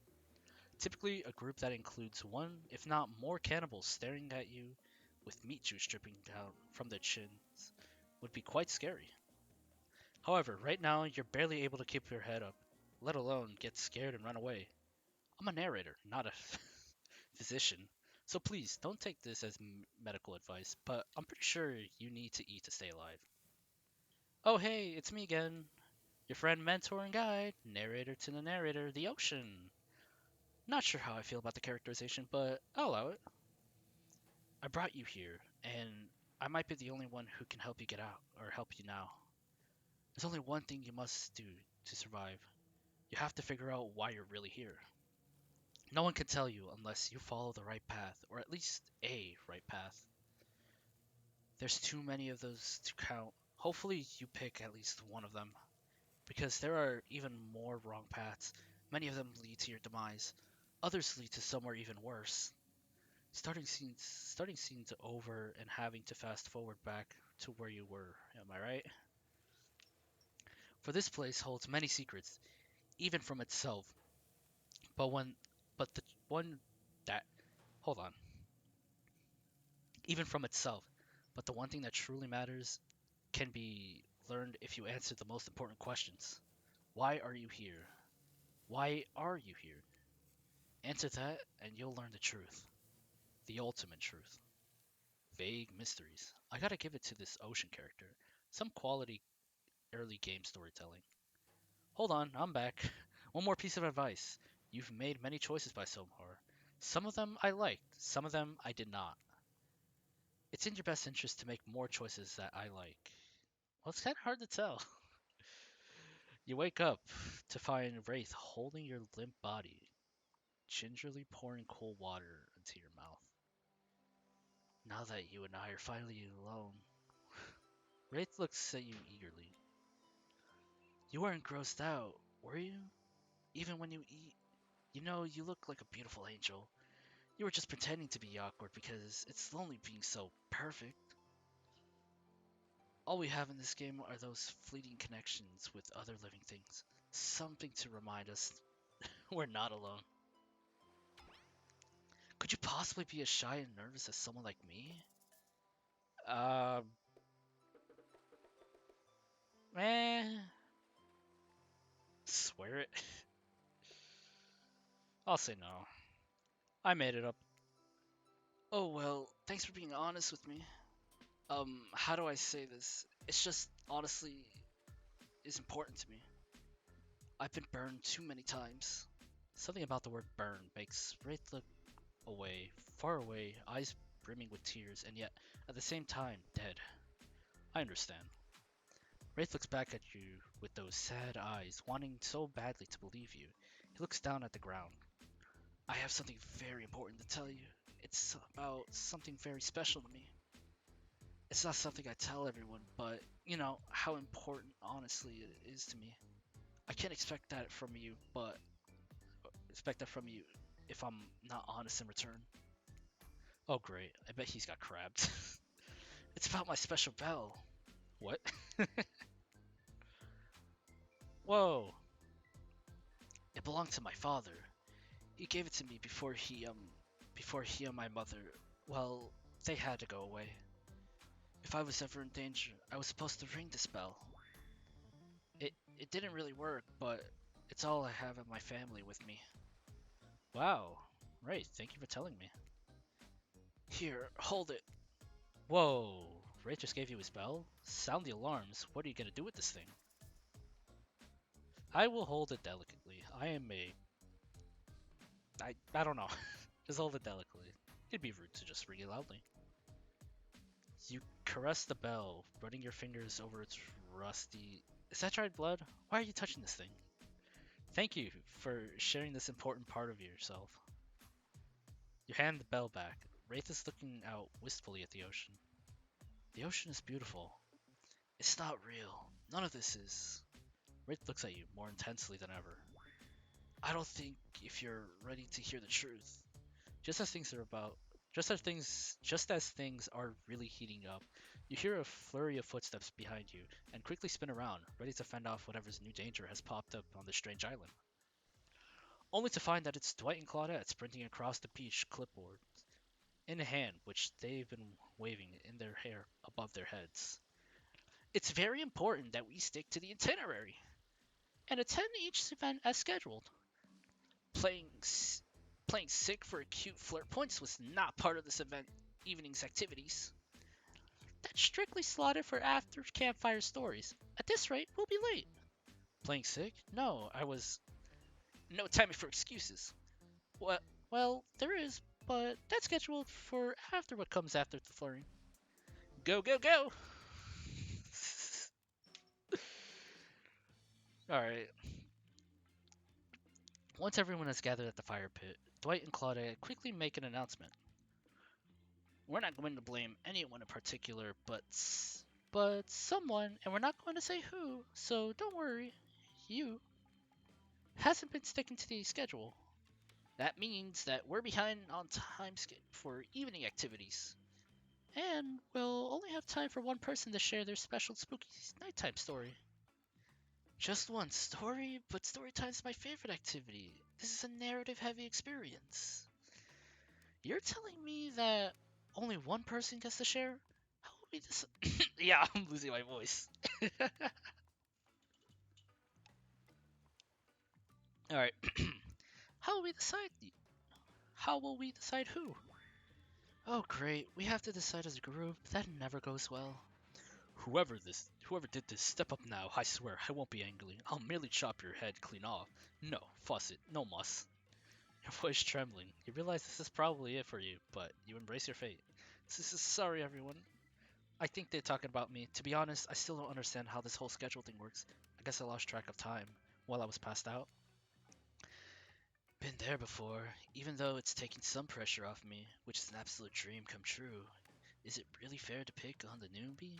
Typically, a group that includes one, if not more cannibals staring at you with meat juice dripping down from their chins would be quite scary. However, right now you're barely able to keep your head up, let alone get scared and run away. I'm a narrator, not a physician, so please don't take this as medical advice, but I'm pretty sure you need to eat to stay alive. Oh hey, it's me again, your friend, mentor, and guide, narrator to the narrator, the ocean. Not sure how I feel about the characterization, but I'll allow it. I brought you here, and I might be the only one who can help you get out, or help you now. There's only one thing you must do to survive. You have to figure out why you're really here. No one can tell you unless you follow the right path, or at least a right path. There's too many of those to count. Hopefully you pick at least one of them, because there are even more wrong paths. Many of them lead to your demise. Others lead to somewhere even worse. Starting scenes over and having to fast forward back to where you were. Am I right? For this place holds many secrets, even from itself. But when, but the one that, hold on, even from itself. But the one thing that truly matters can be learned if you answer the most important questions. Why are you here? Why are you here? Answer that, and you'll learn the truth. The ultimate truth. Vague mysteries. I gotta give it to this ocean character. Some quality early game storytelling. Hold on, I'm back. One more piece of advice. You've made many choices by so far. Some of them I liked, some of them I did not. It's in your best interest to make more choices that I like. Well, it's kind of hard to tell. You wake up to find Wraith holding your limp body, gingerly pouring cool water into your mouth. Now that you and I are finally alone, Wraith looks at you eagerly. You weren't grossed out, were you? Even when you eat, you look like a beautiful angel. You were just pretending to be awkward because it's lonely being so perfect. All we have in this game are those fleeting connections with other living things. Something to remind us we're not alone. Could you possibly be as shy and nervous as someone like me? Uh, eh, swear it. I'll say no. I made it up. Oh well, thanks for being honest with me. How do I say this? It's just honestly is important to me. I've been burned too many times. Something about the word burn makes Wraith look away, far away, eyes brimming with tears, and yet, at the same time, dead. I understand. Wraith looks back at you with those sad eyes, wanting so badly to believe you. He looks down at the ground. I have something very important to tell you. It's about something very special to me. It's not something I tell everyone, but you know how important honestly it is to me. I can't expect that from you, but expect that from you if I'm not honest in return. Oh great, I bet he's got crabbed. It's about my special bell. What? Whoa! It belonged to my father. He gave it to me before he and my mother, well, they had to go away. If I was ever in danger, I was supposed to ring this bell. It didn't really work, but it's all I have of my family with me. Wow. Right, thank you for telling me. Here, hold it. Whoa. Ray just gave you his bell? Sound the alarms. What are you gonna do with this thing? I will hold it delicately. I am a. I don't know. Just hold it delicately. It'd be rude to just ring it loudly. You caress the bell, running your fingers over its rusty. Is that dried blood? Why are you touching this thing? Thank you for sharing this important part of yourself. You hand the bell back. Wraith is looking out wistfully at the ocean. The ocean is beautiful. It's not real. None of this is. Wraith looks at you more intensely than ever. I don't think if you're ready to hear the truth. Just as things are about just as things are really heating up, you hear a flurry of footsteps behind you and quickly spin around, ready to fend off whatever's new danger has popped up on this strange island. Only to find that it's Dwight and Claudette sprinting across the beach, clipboard in hand, which they've been waving in their hair above their heads. It's very important that we stick to the itinerary and attend each event as scheduled. Playing playing sick for a cute flirt points was not part of this event evening's activities. That's strictly slotted for after campfire stories. At this rate, we'll be late. Playing sick? No, I was. No time for excuses. Well, well, there is, but that's scheduled for after what comes after the flirting. Go, go, go! Alright. Once everyone is gathered at the fire pit, Dwight and Claudia quickly make an announcement. We're not going to blame anyone in particular, but someone, and we're not going to say who, so don't worry. You hasn't been sticking to the schedule. That means that we're behind on time for evening activities. And we'll only have time for one person to share their special spooky nighttime story. Just one story, but story time's my favorite activity. This is a narrative heavy experience. You're telling me that only one person gets to share? How will we decide? Yeah, I'm losing my voice. All right. How will we decide? How will we decide who? Oh, great. We have to decide as a group. That never goes well. Whoever did this, step up now. I swear, I won't be angry. I'll merely chop your head clean off. No, Faucet, no muss. Your voice trembling. You realize this is probably it for you, but you embrace your fate. This is sorry, everyone. I think they're talking about me. To be honest, I still don't understand how this whole schedule thing works. I guess I lost track of time while I was passed out. Been there before, even though it's taking some pressure off me, which is an absolute dream come true. Is it really fair to pick on the newbie?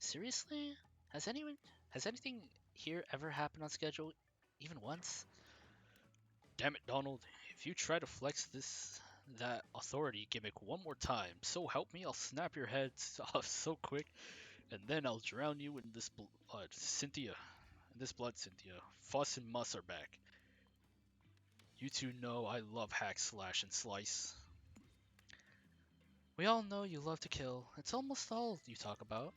Seriously? Has anything here ever happened on schedule even once? Damn it, Donald. If you try to flex that authority gimmick one more time, so help me, I'll snap your heads off so quick, and then I'll drown you in this blood. Cynthia. In this blood, Cynthia. Fuss and Muss are back. You two know I love hack, slash, and slice. We all know you love to kill. It's almost all you talk about.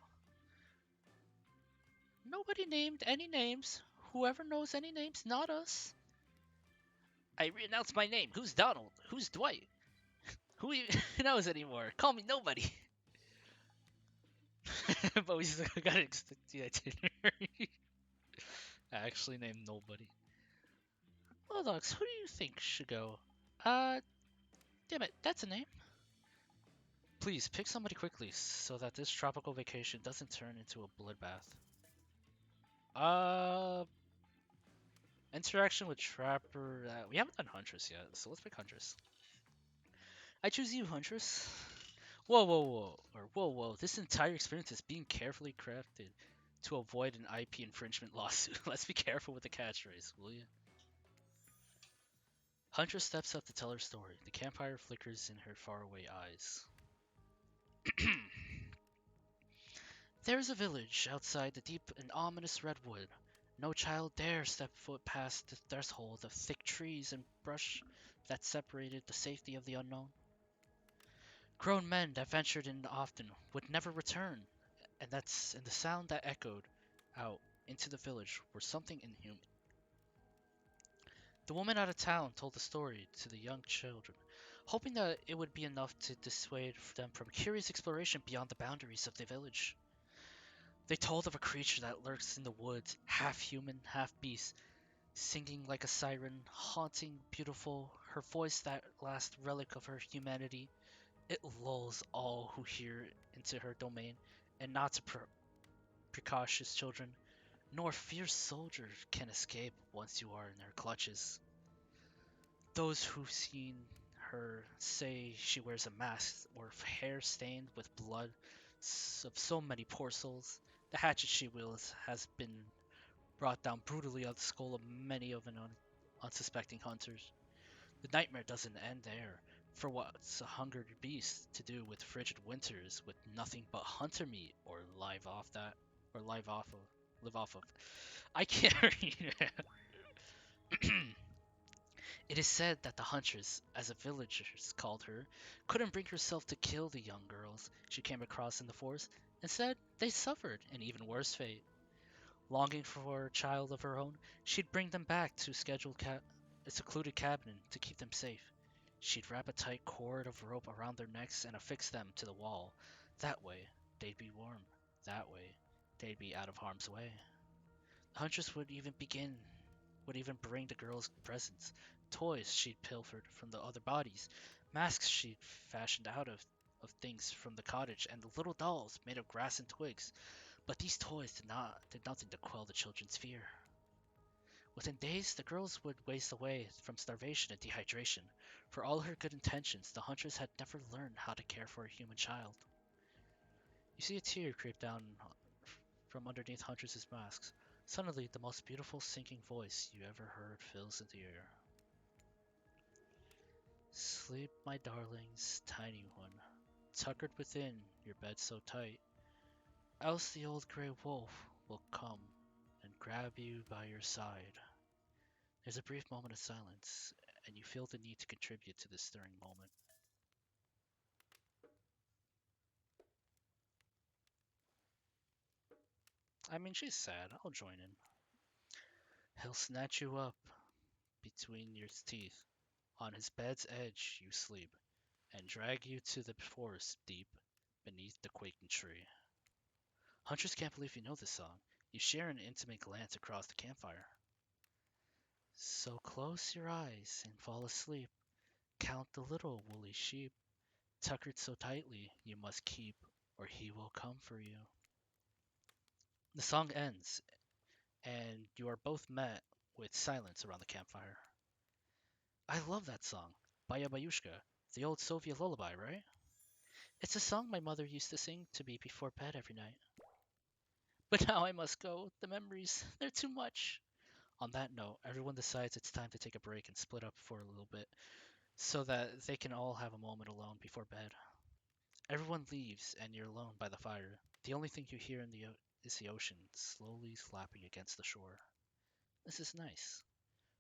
Nobody named any names. Whoever knows any names, not us. I re-announced my name. Who's Donald? Who's Dwight? Who even knows anymore? Call me nobody. But we still gotta stick to the itinerary. I actually named nobody. Well, dogs, who do you think should go? Uh, damn it, that's a name. Please pick somebody quickly so that this tropical vacation doesn't turn into a bloodbath. Uh, interaction with Trapper. We haven't done Huntress yet, so let's pick Huntress. I choose you, Huntress. Whoa, whoa, whoa, or whoa, whoa. This entire experience is being carefully crafted to avoid an IP infringement lawsuit. Let's be careful with the catchphrase, will you? Huntress steps up to tell her story. The campfire flickers in her faraway eyes. There is a village outside the deep and ominous redwood. No child dare step foot past the threshold of thick trees and brush that separated the safety of the unknown. Grown men that ventured in often would never return, and the sound that echoed out into the village were something inhuman. The woman out of town told the story to the young children, hoping that it would be enough to dissuade them from curious exploration beyond the boundaries of the village. They told of a creature that lurks in the woods, half human, half beast, singing like a siren, haunting, beautiful, her voice that last relic of her humanity. It lulls all who hear into her domain, and not to precautious children, nor fierce soldiers can escape once you are in her clutches. Those who've seen her say she wears a mask or hair stained with blood of so many poor souls. The hatchet she wields has been brought down brutally on the skull of many of an unsuspecting hunters. The nightmare doesn't end there, for what's a hungry beast to do with frigid winters with nothing but hunter meat or live off of live off of. I can't read it. It is said that the huntress, as the villagers called her, couldn't bring herself to kill the young girls she came across in the forest. Instead, they suffered an even worse fate. Longing for a child of her own, she'd bring them back to a secluded cabin to keep them safe. She'd wrap a tight cord of rope around their necks and affix them to the wall. That way, they'd be warm. That way, they'd be out of harm's way. The huntress would even bring the girls presents, toys she'd pilfered from the other bodies, masks she'd fashioned of things from the cottage, and the little dolls made of grass and twigs. But these toys did nothing to quell the children's fear. Within days, the girls would waste away from starvation and dehydration. For all her good intentions, the huntress had never learned how to care for a human child. You see a tear creep down from underneath Huntress's mask. Suddenly, the most beautiful sinking voice you ever heard fills in the air. Sleep, my darlings, tiny one, tuckered within your bed so tight, else the old grey wolf will come and grab you by your side. There's a brief moment of silence, and you feel the need to contribute to this stirring moment. I mean, she's sad. I'll join in. He'll snatch you up between your teeth. On his bed's edge you sleep, and drag you to the forest deep beneath the quaking tree. Hunters can't believe you know this song. You share an intimate glance across the campfire. So close your eyes and fall asleep. Count the little woolly sheep, tuckered so tightly you must keep, or he will come for you. The song ends, and you are both met with silence around the campfire. I love that song, Baya Bayushka, the old Soviet lullaby, right? It's a song my mother used to sing to me before bed every night. But now I must go. The memories, they're too much. On that note, everyone decides it's time to take a break and split up for a little bit so that they can all have a moment alone before bed. Everyone leaves and you're alone by the fire. The only thing you hear is the ocean slowly slapping against the shore. This is nice.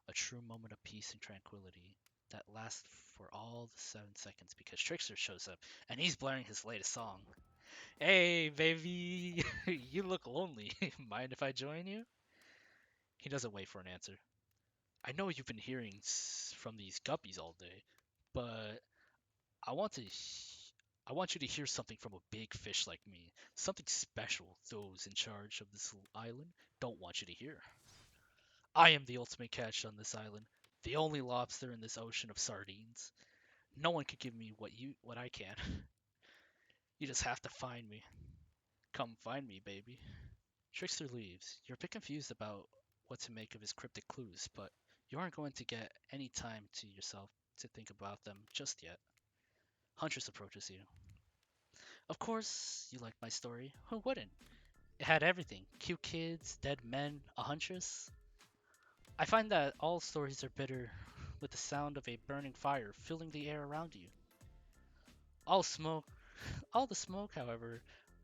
A true moment of peace and tranquility that lasts for all the 7 seconds because Trickster shows up and he's blaring his latest song. Hey, baby, you look lonely. Mind if I join you? He doesn't wait for an answer. I know you've been hearing from these guppies all day, but I want to. I want you to hear something from a big fish like me. Something special those in charge of this island don't want you to hear. I am the ultimate catch on this island, the only lobster in this ocean of sardines. No one can give me what I can. You just have to find me. Come find me, baby. Trickster leaves. You're a bit confused about what to make of his cryptic clues, but you aren't going to get any time to yourself to think about them just yet. Huntress approaches you. Of course, you liked my story. Who wouldn't? It had everything: cute kids, dead men, a huntress. I find that all stories are bitter, with the sound of a burning fire filling the air around you. All smoke, all the smoke, however,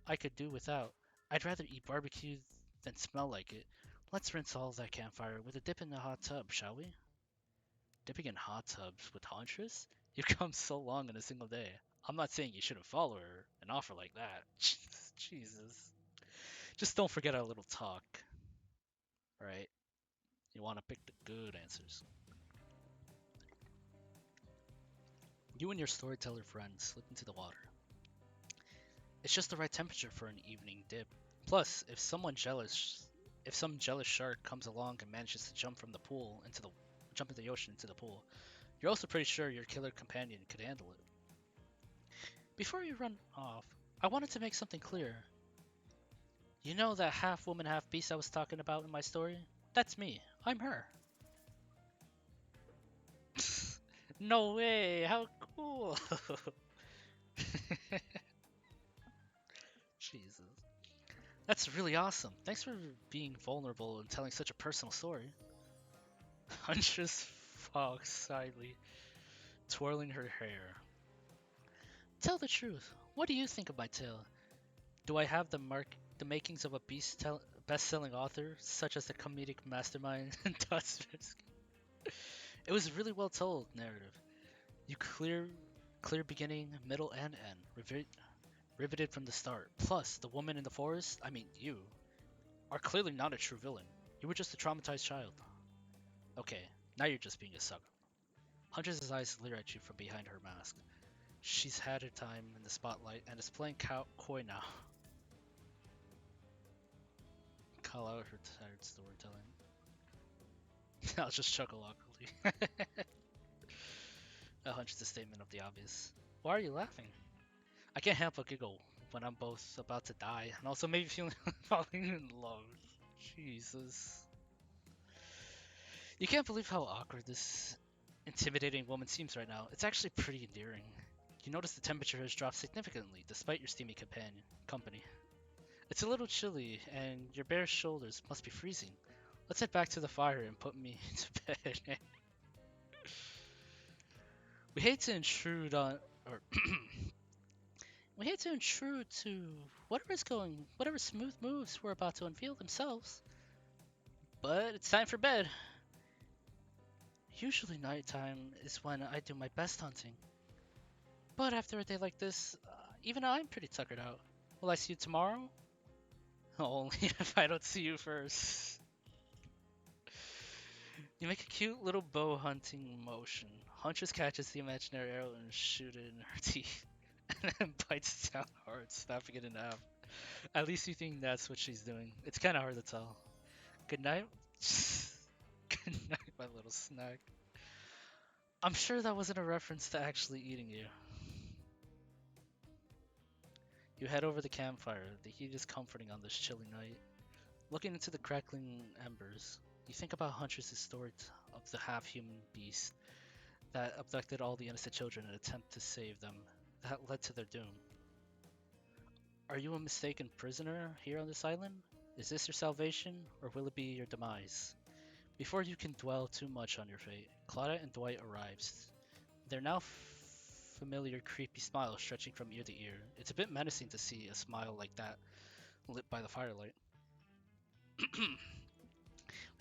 I could do without. I'd rather eat barbecue than smell like it. Let's rinse all that campfire with a dip in the hot tub, shall we? Dipping in hot tubs with Huntress? You've come so long in a single day. I'm not saying you shouldn't follow her an offer like that. Jesus. Just don't forget our little talk, right? You want to pick the good answers. You and your storyteller friend slip into the water. It's just the right temperature for an evening dip. Plus, if some jealous shark comes along and manages to jump into the ocean into the pool, you're also pretty sure your killer companion could handle it. Before you run off, I wanted to make something clear. You know that half woman, half beast I was talking about in my story? That's me. I'm her. No way! How cool! Jesus. That's really awesome. Thanks for being vulnerable and telling such a personal story. Huntress fogged slyly, twirling her hair. Tell the truth. What do you think of my tale? Do I have the makings of a best-selling author, such as the comedic mastermind Dostoevsky? It was a really well told narrative. You clear beginning, middle, and end, riveted from the start. Plus, the woman in the forest, I mean you, are clearly not a true villain. You were just a traumatized child. Okay, now you're just being a sucker. Huntress's eyes leer at you from behind her mask. She's had her time in the spotlight and is playing coy now. Call out her tired storytelling. I'll just chuckle awkwardly. That hunches the statement of the obvious. Why are you laughing? I can't help but giggle when I'm both about to die and also maybe feeling falling in love. Jesus. You can't believe how awkward this intimidating woman seems right now. It's actually pretty endearing. You notice the temperature has dropped significantly despite your steamy company. It's a little chilly and your bare shoulders must be freezing. Let's head back to the fire and put me to bed. We hate to intrude on or we hate to intrude to whatever smooth moves we're about to unveil themselves. But it's time for bed. Usually nighttime is when I do my best hunting. But after a day like this, even I'm pretty tuckered out. Will I see you tomorrow? Only if I don't see you first. You make a cute little bow hunting motion. Huntress catches the imaginary arrow and shoots it in her teeth. And then bites down hard, snapping it in half. At least you think that's what she's doing. It's kinda hard to tell. Good night. Good night, my little snack. I'm sure that wasn't a reference to actually eating you. You head over the campfire. The heat is comforting on this chilly night. Looking into the crackling embers, you think about Huntress's story of the half-human beast that abducted all the innocent children in an attempt to save them, that led to their doom. Are you a mistaken prisoner here on this island? Is this your salvation, or will it be your demise? Before you can dwell too much on your fate, Claudette and Dwight arrives. Their now familiar creepy smile stretching from ear to ear. It's a bit menacing to see a smile like that lit by the firelight.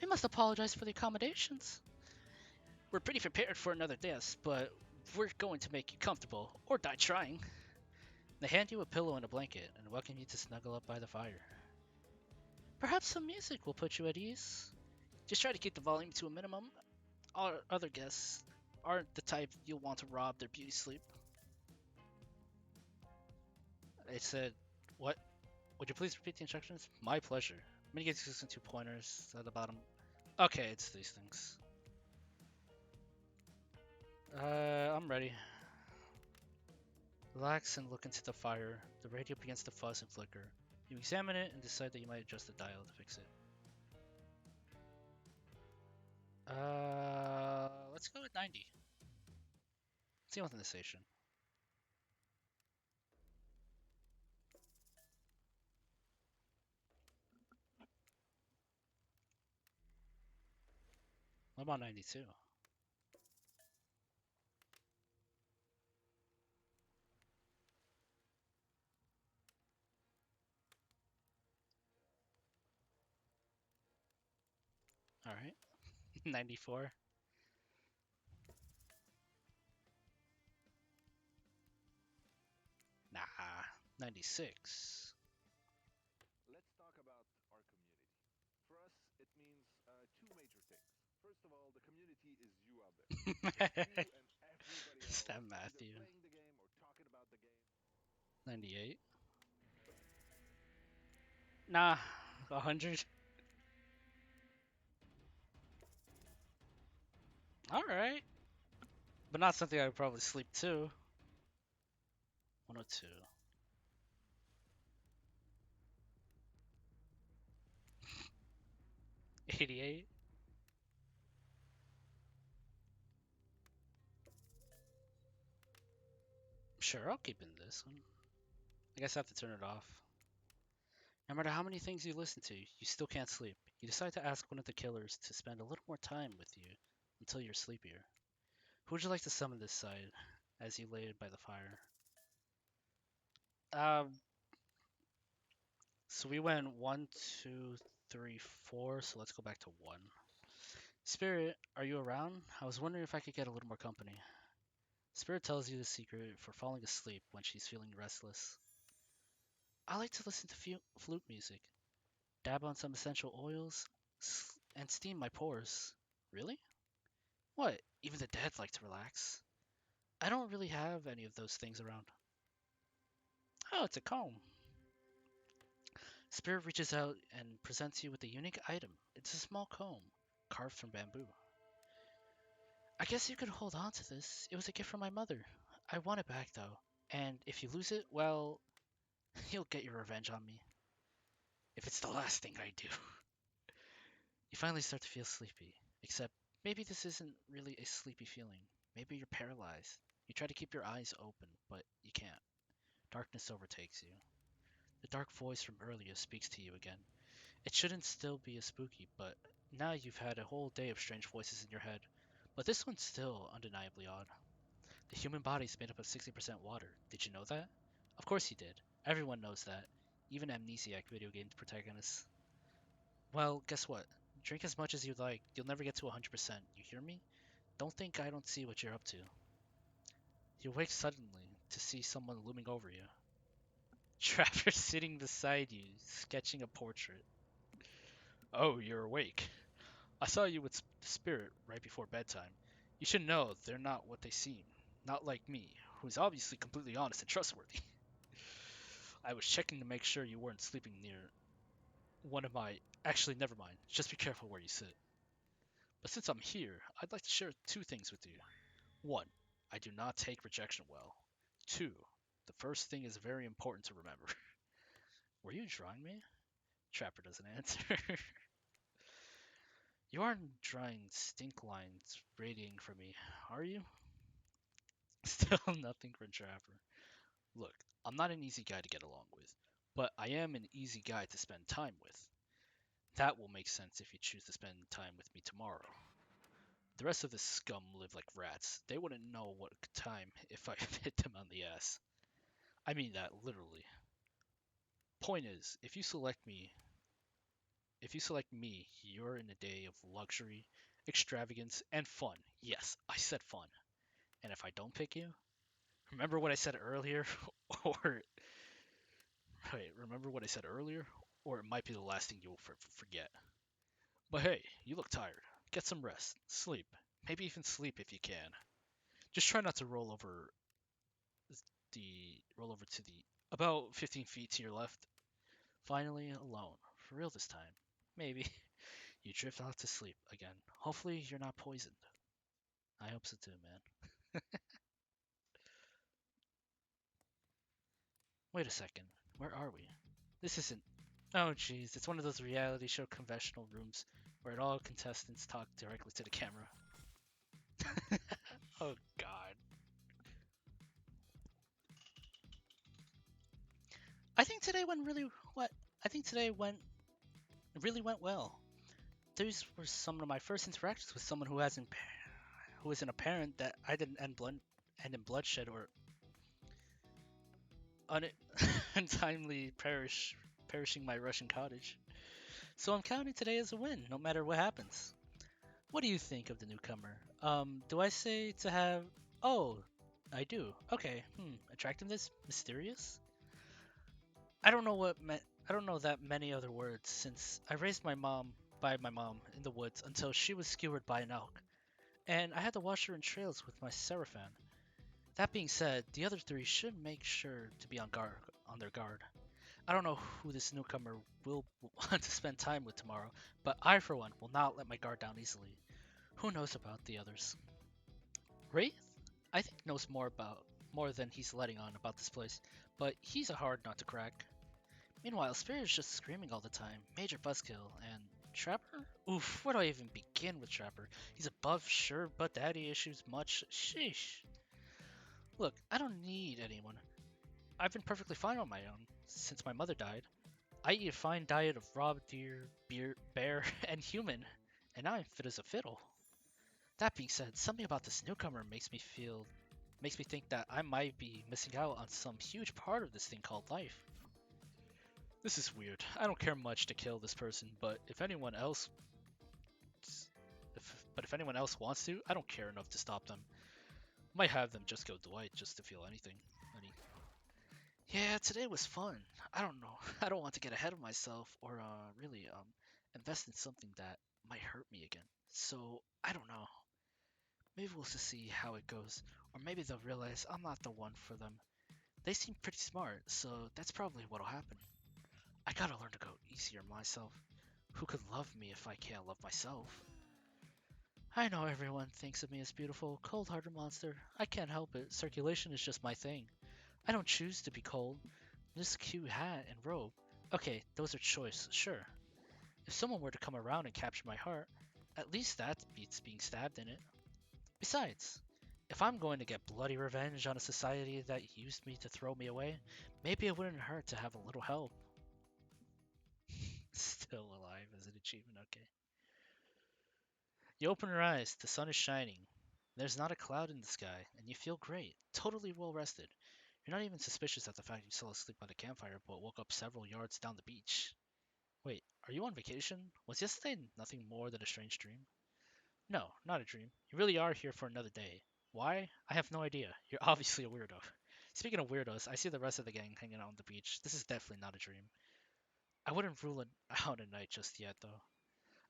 We must apologize for the accommodations. We're pretty prepared for another death, but we're going to make you comfortable, or die trying. They hand you a pillow and a blanket, and welcome you to snuggle up by the fire. Perhaps some music will put you at ease. Just try to keep the volume to a minimum. Our other guests aren't the type you'll want to rob their beauty sleep. They said, what? Would you please repeat the instructions? My pleasure. Mini gates and 2 pointers at the bottom. Okay, it's these things. I'm ready. Relax and look into the fire. The radio begins to fuzz and flicker. You examine it and decide that you might adjust the dial to fix it. Let's go with 90. See what's in the station. What about 92? All right. 94. Nah. 96. Let's talk about our community. For us, it means two major things. First of all, the community is you out there. It's you and everybody else, Stab either Matthew. playing the game or talking about the game. 98. Nah. 100. All right. But not something I would probably sleep to. 102. 88. Sure, I'll keep in this one. I guess I have to turn it off. No matter how many things you listen to, you still can't sleep. You decide to ask one of the killers to spend a little more time with you until you're sleepier. Who would you like to summon this side as you lay by the fire? Um, so we went one, two, three, four. So let's go back to one. Spirit, are you around? I was wondering if I could get a little more company. Spirit tells you the secret for falling asleep when she's feeling restless. I like to listen to flute music, dab on some essential oils, and steam my pores. Really? What? Even the dead like to relax. I don't really have any of those things around. Oh, it's a comb. Spirit reaches out and presents you with a unique item. It's a small comb, carved from bamboo. I guess you could hold on to this. It was a gift from my mother. I want it back though. And if you lose it, well, you'll get your revenge on me. If it's the last thing I do. You finally start to feel sleepy. Except maybe this isn't really a sleepy feeling. Maybe you're paralyzed. You try to keep your eyes open, but you can't. Darkness overtakes you. The dark voice from earlier speaks to you again. It shouldn't still be as spooky, but now you've had a whole day of strange voices in your head. But this one's still undeniably odd. The human body is made up of 60% water. Did you know that? Of course you did. Everyone knows that. Even amnesiac video game protagonists. Well, guess what? Drink as much as you'd like. You'll never get to 100%. You hear me? Don't think I don't see what you're up to. You wake suddenly to see someone looming over you. Trapper sitting beside you, sketching a portrait. Oh, you're awake. I saw you with Spirit right before bedtime. You should know they're not what they seem. Not like me, who's obviously completely honest and trustworthy. I was checking to make sure you weren't sleeping near one of my. Actually, never mind. Just be careful where you sit. But since I'm here, I'd like to share two things with you. One, I do not take rejection well. Two, the first thing is very important to remember. Were you drawing me? Trapper doesn't answer. You aren't drawing stink lines radiating from me, are you? Still nothing for Trapper. Look, I'm not an easy guy to get along with, but I am an easy guy to spend time with. That will make sense if you choose to spend time with me tomorrow. The rest of the scum live like rats. They wouldn't know what time if I hit them on the ass. I mean that literally. Point is, if you select me, you're in a day of luxury, extravagance, and fun. Yes, I said fun. And if I don't pick you, remember what I said earlier? or wait, remember what I said earlier? Or it might be the last thing you'll forget. But hey, you look tired. Get some rest, sleep, maybe even sleep if you can. Just try not to roll over to the about 15 feet to your left. Finally, alone. For real this time. Maybe. You drift off to sleep again. Hopefully, you're not poisoned. I hope so too, man. Wait a second. Where are we? This isn't. Oh, jeez. It's one of those reality show conventional rooms where all contestants talk directly to the camera. Oh, God. I think today went really. What? I think today went really went well. These were some of my first interactions with someone who isn't a parent that I didn't end in bloodshed or un- untimely perishing my Russian cottage. So I'm counting today as a win, no matter what happens. What do you think of the newcomer? Do I say to have? Oh, I do. Okay. Attractiveness, mysterious. I don't know I don't know that many other words since I raised my mom in the woods until she was skewered by an elk, and I had to watch her in trails with my Seraphan. That being said, the other three should make sure to be on their guard. I don't know who this newcomer will want to spend time with tomorrow, but I, for one, will not let my guard down easily. Who knows about the others? Wraith, I think more than he's letting on about this place, but he's a hard nut to crack. Meanwhile, Spirit is just screaming all the time, major buzzkill, and Trapper? Oof, where do I even begin with Trapper? He's above sure, but daddy issues much. Sheesh. Look, I don't need anyone. I've been perfectly fine on my own since my mother died. I eat a fine diet of raw deer, bear, and human, and now I'm fit as a fiddle. That being said, something about this newcomer makes me think that I might be missing out on some huge part of this thing called life. This is weird. I don't care much to kill this person, but if anyone else wants to, I don't care enough to stop them. Might have them just go Dwight just to feel anything. Any. Yeah, today was fun. I don't know. I don't want to get ahead of myself or really invest in something that might hurt me again. So I don't know. Maybe we'll just see how it goes, or maybe they'll realize I'm not the one for them. They seem pretty smart, so that's probably what'll happen. I gotta learn to go easier on myself. Who could love me if I can't love myself? I know everyone thinks of me as beautiful, cold-hearted monster. I can't help it. Circulation is just my thing. I don't choose to be cold. This cute hat and robe. Okay, those are choice, sure. If someone were to come around and capture my heart, at least that beats being stabbed in it. Besides, if I'm going to get bloody revenge on a society that used me to throw me away, maybe it wouldn't hurt to have a little help. Still alive as an achievement, okay. You open your eyes, the sun is shining. There's not a cloud in the sky, and you feel great, totally well rested. You're not even suspicious at the fact you fell asleep by the campfire but woke up several yards down the beach. Wait, are you on vacation? Was yesterday nothing more than a strange dream? No, not a dream. You really are here for another day. Why? I have no idea. You're obviously a weirdo. Speaking of weirdos, I see the rest of the gang hanging out on the beach. This is definitely not a dream. I wouldn't rule it out at night just yet, though.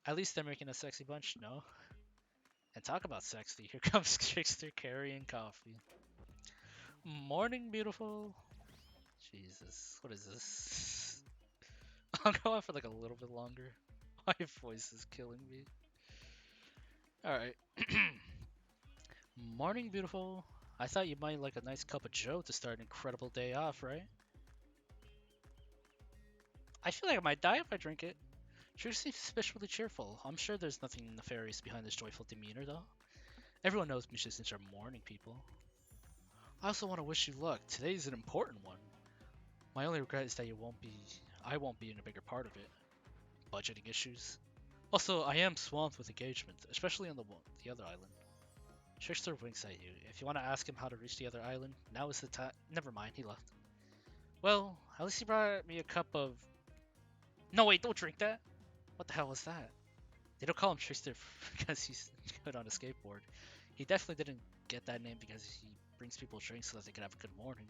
At least they're making a sexy bunch, no? And talk about sexy. Here comes Trickster carrying coffee. Morning, beautiful. Jesus, what is this? I'll go on for like a little bit longer. My voice is killing me. Alright. Morning, beautiful. I thought you might like a nice cup of joe to start an incredible day off, right? I feel like I might die if I drink it. She seems especially cheerful. I'm sure there's nothing nefarious behind this joyful demeanor, though. Everyone knows musicians are morning people. I also want to wish you luck. Today's an important one. My only regret is that I won't be in a bigger part of it. Budgeting issues. Also, I am swamped with engagement, especially on the other island. Trickster winks at you. If you want to ask him how to reach the other island, now is the time. Never mind, he left. Well, at least he brought me a cup of. No, wait, don't drink that. What the hell was that? They don't call him Trickster because he's good on a skateboard. He definitely didn't get that name because he brings people drinks so that they can have a good morning.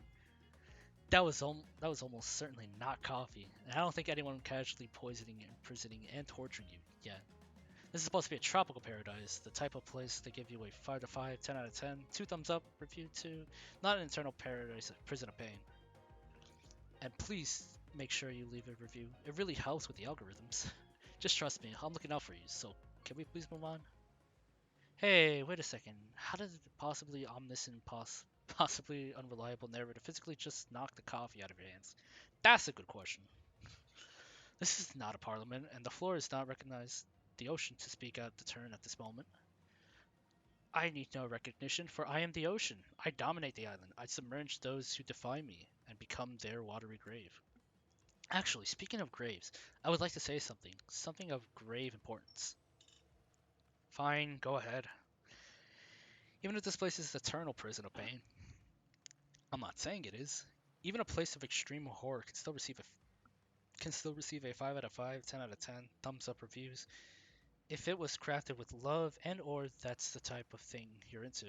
That was almost certainly not coffee, and I don't think anyone casually poisoning, imprisoning, and torturing you yet. This is supposed to be a tropical paradise, the type of place they give you a 5 to 5, 10 out of 10, 2 thumbs up, review 2, not an internal paradise, a prison of pain. And please make sure you leave a review. It really helps with the algorithms. Just trust me, I'm looking out for you, so can we please move on? Hey, wait a second. How did the possibly omniscient, possibly unreliable narrator physically just knock the coffee out of your hands? That's a good question. This is not a parliament, and the floor is not recognized the ocean to speak out the turn at this moment. I need no recognition, for I am the ocean. I dominate the island. I submerge those who defy me and become their watery grave. Actually, speaking of graves, I would like to say something of grave importance. Fine, go ahead. Even if this place is the eternal prison of pain, I'm not saying it is. Even a place of extreme horror can still receive can still receive a 5 out of 5, 10 out of 10 thumbs up reviews if it was crafted with love and or that's the type of thing you're into.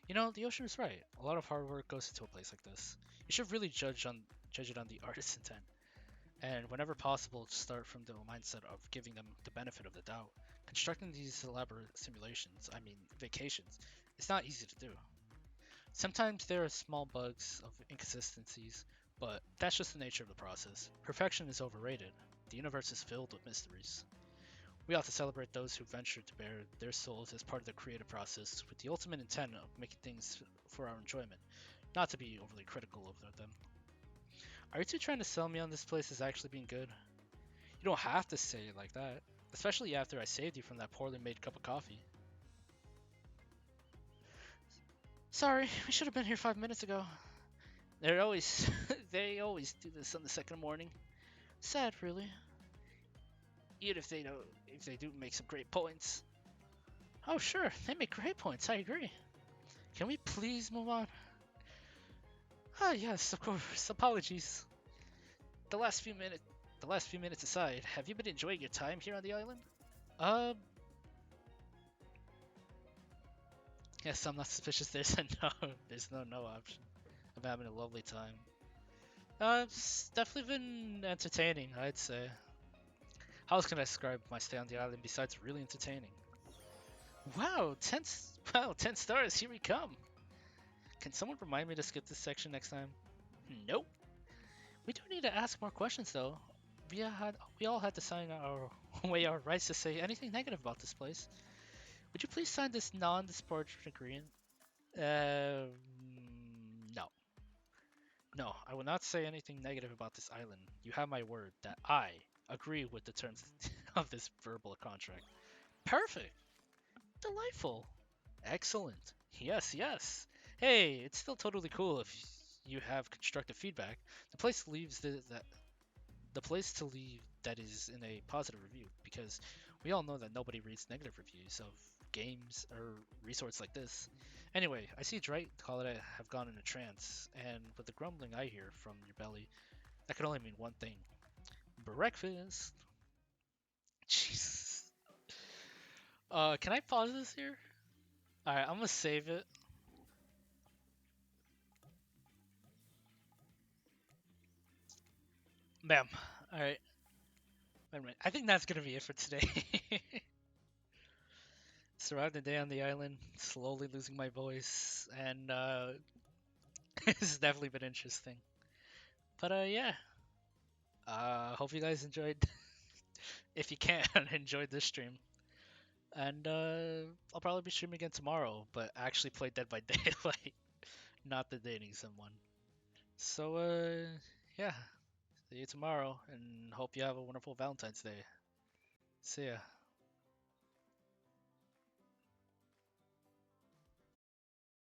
You know, the ocean is right. A lot of hard work goes into a place like this. You should really judge it on the artist's intent. And whenever possible, start from the mindset of giving them the benefit of the doubt. Constructing these elaborate simulations, I mean vacations, it's not easy to do. Sometimes there are small bugs of inconsistencies, but that's just the nature of the process. Perfection is overrated. The universe is filled with mysteries. We ought to celebrate those who venture to bare their souls as part of the creative process with the ultimate intent of making things for our enjoyment, not to be overly critical of them. Are you two trying to sell me on this place as actually being good? You don't have to say it like that, especially after I saved you from that poorly made cup of coffee. Sorry, we should have been here 5 minutes ago. They're always they always do this on the second morning. Sad, really. Even if they do make some great points. Oh sure, they make great points. I agree. Can we please move on? Ah yes, of course. Apologies. The last few minutes, the last few minutes aside, have you been enjoying your time here on the island? Uh, yes, I'm not suspicious. There's a no, there's no option. I'm having a lovely time. It's definitely been entertaining, I'd say. How else can I describe my stay on the island besides really entertaining? Wow, wow, 10 stars, here we come. Can someone remind me to skip this section next time? Nope. We do need to ask more questions though. We all had to sign our away our rights to say anything negative about this place. Would you please sign this non-disparaging agreement? No. No, I will not say anything negative about this island. You have my word that I agree with the terms of this verbal contract. Perfect. Delightful. Excellent. Yes, yes. Hey, it's still totally cool if you have constructive feedback. The place leaves the place to leave that is in a positive review because we all know that nobody reads negative reviews of games or resorts like this. Anyway, I see Drake call it have gone in a trance, and with the grumbling I hear from your belly, that can only mean one thing: breakfast. Jesus. Can I pause this here? All right, I'm gonna save it. Bam. All right. Wait a minute. I think that's gonna be it for today. Survived the day on the island, slowly losing my voice, and this has definitely been interesting. But yeah, hope you guys enjoyed. If you can, enjoyed this stream. And I'll probably be streaming again tomorrow, but actually play Dead by Daylight, not the dating someone. So yeah, see you tomorrow, and hope you have a wonderful Valentine's Day. See ya.